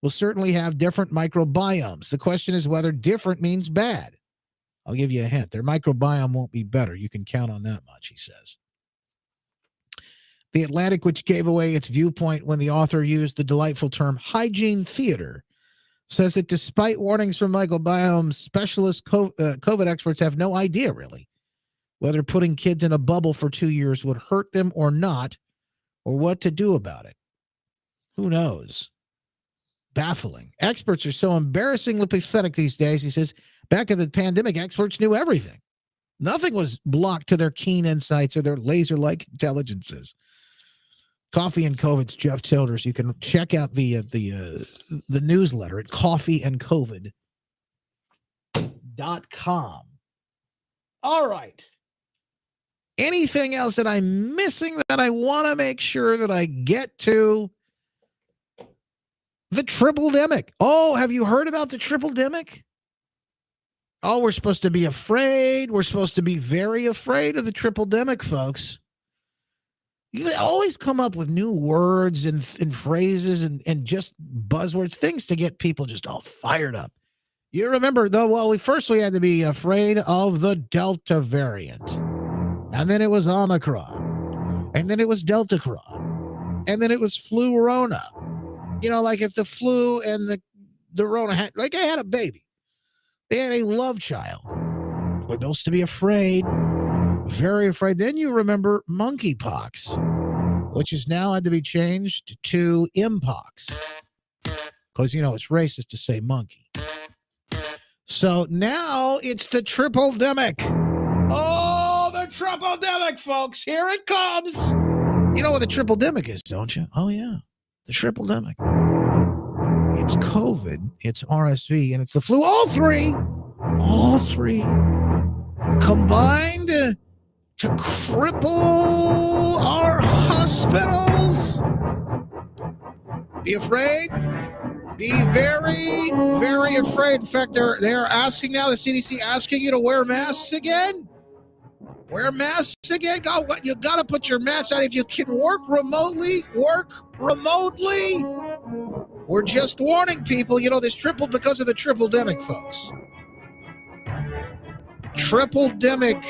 will certainly have different microbiomes. The question is whether different means bad. I'll give you a hint. Their microbiome won't be better. You can count on that much, he says. The Atlantic, which gave away its viewpoint when the author used the delightful term hygiene theater, says that despite warnings from microbiome specialists, COVID experts have no idea, really, whether putting kids in a bubble for 2 years would hurt them or not, or what to do about it. Who knows? Baffling. Experts are so embarrassingly pathetic these days, he says. Back in the pandemic, experts knew everything. Nothing was blocked to their keen insights or their laser-like intelligences. Coffee and COVID's Jeff Childress. You can check out the newsletter at coffeeandcovid.com. All right. Anything else that I'm missing that I want to make sure that I get to? The triple-demic. Oh, have you heard about the triple-demic? Oh, we're supposed to be afraid. We're supposed to be very afraid of the triple-demic, folks. They always come up with new words and phrases and just buzzwords, things to get people just all fired up. You remember, though, well, we had to be afraid of the Delta variant. And then it was Omicron. And then it was Deltacron. And then it was Flu-Rona. You know, like if the flu and the Rona had, like I had a baby. They had a love child. We're supposed to be afraid. Very afraid. Then you remember monkeypox, which has now had to be changed to mpox. Because, you know, it's racist to say monkey. So now it's the triple-demic. Oh, the triple-demic, folks. Here it comes. You know what the triple-demic is, don't you? Oh, yeah. The triple-demic. It's COVID, it's RSV, and it's the flu. All three combined to cripple our hospitals. Be afraid. Be very, very afraid. In fact, they're asking now, the CDC asking you to wear masks again. Wear masks again. You got to put your mask on. If you can work remotely, work remotely. We're just warning people, you know, this tripled because of the triple-demic, folks. Triple-demic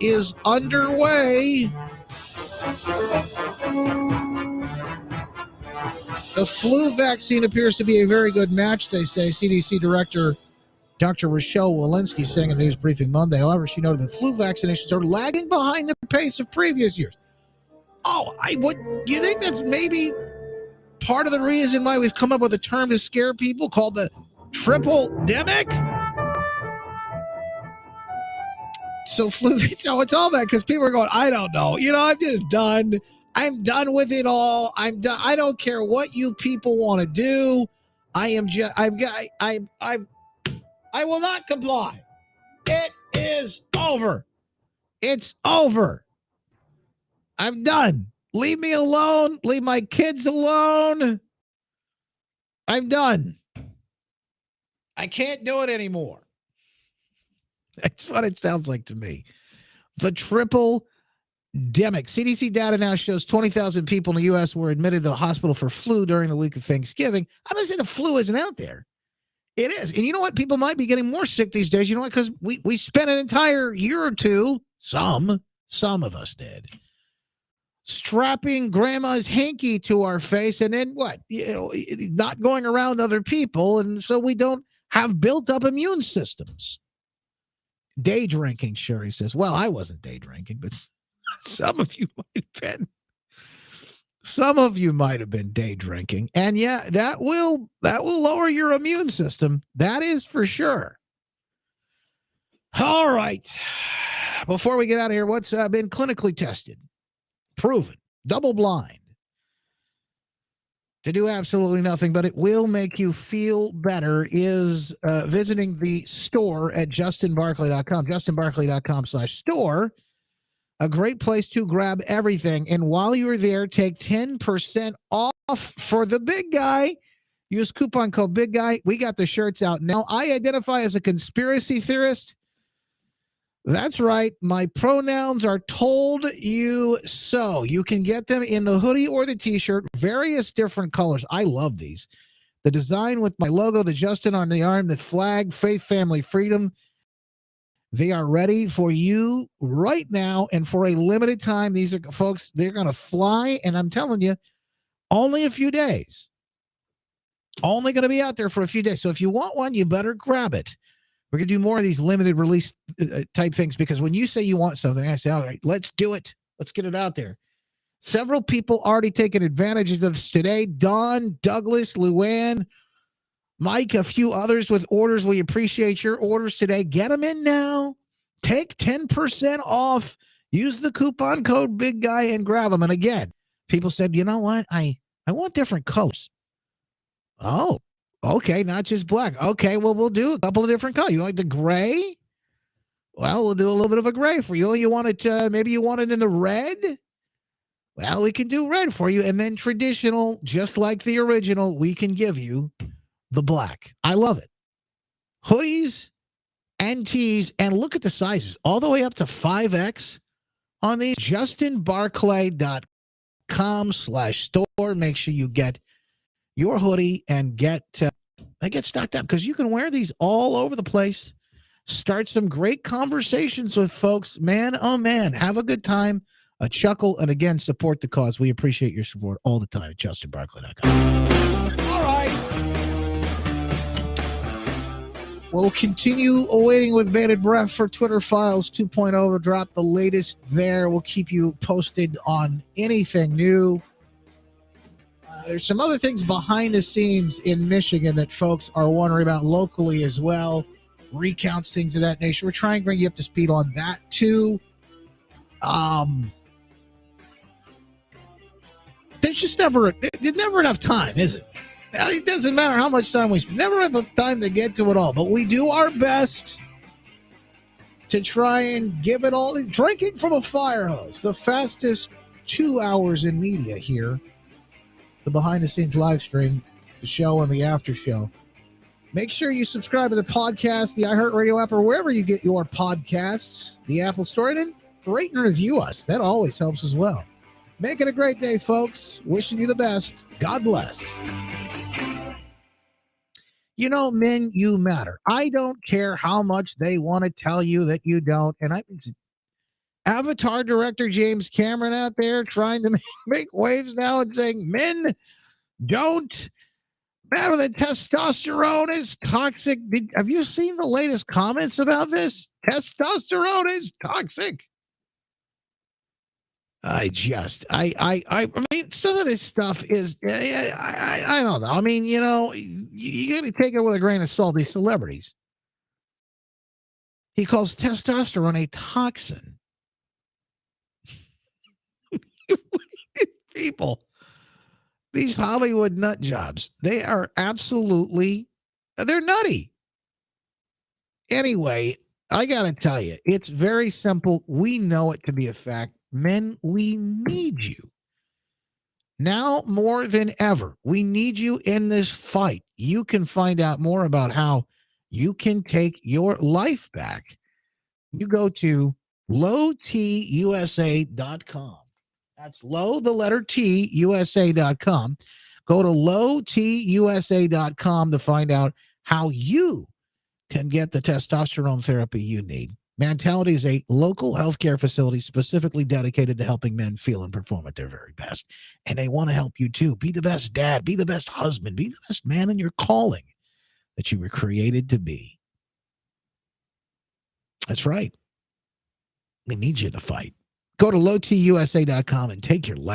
is underway. The flu vaccine appears to be a very good match, they say. CDC Director Dr. Rochelle Walensky saying in a news briefing Monday. However, she noted the flu vaccinations are lagging behind the pace of previous years. Oh, you think that's maybe part of the reason why we've come up with a term to scare people called the triple-demic? So it's all that because people are going, I don't know. You know, I'm just done. I'm done with it all. I'm done. I don't care what you people want to do. I will not comply. It is over. It's over. I'm done. Leave me alone. Leave my kids alone. I'm done. I can't do it anymore. That's what it sounds like to me. The triple-demic. CDC data now shows 20,000 people in the U.S. were admitted to the hospital for flu during the week of Thanksgiving. I'm not saying the flu isn't out there. It is. And you know what? People might be getting more sick these days. You know what? Because we spent an entire year or two, some of us did, strapping grandma's hanky to our face and then what? You know, not going around other people. And so we don't have built up immune systems. Day drinking, Sherry says. Well, I wasn't day drinking, but some of you might have been. Some of you might have been day drinking. And yeah, that will lower your immune system. That is for sure. All right. Before we get out of here, what's been clinically tested, proven, double-blind, to do absolutely nothing, but it will make you feel better is visiting the store at justinbarkley.com, justinbarkley.com/store. A great place to grab everything. And while you're there, take 10% off for the big guy. Use coupon code Big Guy. We got the shirts out now. I identify as a conspiracy theorist. That's right. My pronouns are told you so. You can get them in the hoodie or the t-shirt, various different colors. I love these. The design with my logo, the Justin on the arm, the flag, faith, family, freedom. They are ready for you right now and for a limited time. These are, folks, they're going to fly, and I'm telling you, only a few days. Only going to be out there for a few days. So if you want one, you better grab it. We're going to do more of these limited release type things because when you say you want something, I say, all right, let's do it. Let's get it out there. Several people already taking advantage of this today. Don, Douglas, Luann, Mike, a few others with orders. We appreciate your orders today. Get them in now. Take 10% off. Use the coupon code Big Guy and grab them. And again, people said, you know what? I want different colors. Oh, okay. Not just black. Okay. Well, we'll do a couple of different colors. You like the gray? Well, we'll do a little bit of a gray for you. You want it, maybe you want it in the red? Well, we can do red for you. And then traditional, just like the original, we can give you the black. I love it. Hoodies NTs, and look at the sizes, all the way up to 5X on these. JustinBarclay.com/store. Make sure you get your hoodie and get stocked up, because you can wear these all over the place. Start some great conversations with folks. Man, oh man, have a good time, a chuckle, and again, support the cause. We appreciate your support all the time at JustinBarclay.com. All right. We'll continue awaiting with bated breath for Twitter Files 2.0 to drop the latest there. We'll keep you posted on anything new. There's some other things behind the scenes in Michigan that folks are wondering about locally as well. Recounts, things of that nature. We're trying to bring you up to speed on that too. There's just never enough time, is it? It doesn't matter how much time we spend. Never have the time to get to it all, but we do our best to try and give it all. Drinking from a fire hose, the fastest 2 hours in media here. The behind-the-scenes live stream, the show, and the after show. Make sure you subscribe to the podcast, the iHeartRadio app, or wherever you get your podcasts, the Apple Store, and then rate and review us. That always helps as well. Make it a great day, folks. Wishing you the best. God bless. You know, men, you matter. I don't care how much they want to tell you that you don't. And Avatar director James Cameron out there trying to make waves now and saying men don't matter, that testosterone is toxic. Have you seen the latest comments about this? Testosterone is toxic. I mean, some of this stuff is, I don't know. I mean, you know, you got to take it with a grain of salt. These celebrities. He calls testosterone a toxin. People, these Hollywood nut jobs, they are absolutely, they're nutty. Anyway, I got to tell you, it's very simple. We know it to be a fact. Men, we need you. Now more than ever, we need you in this fight. You can find out more about how you can take your life back. You go to lowtusa.com. That's low, the letter T, USA.com. Go to lowtusa.com to find out how you can get the testosterone therapy you need. Mentality is a local healthcare facility specifically dedicated to helping men feel and perform at their very best. And they want to help you too. Be the best dad, be the best husband, be the best man in your calling that you were created to be. That's right. We need you to fight. Go to lowtusa.com and take your life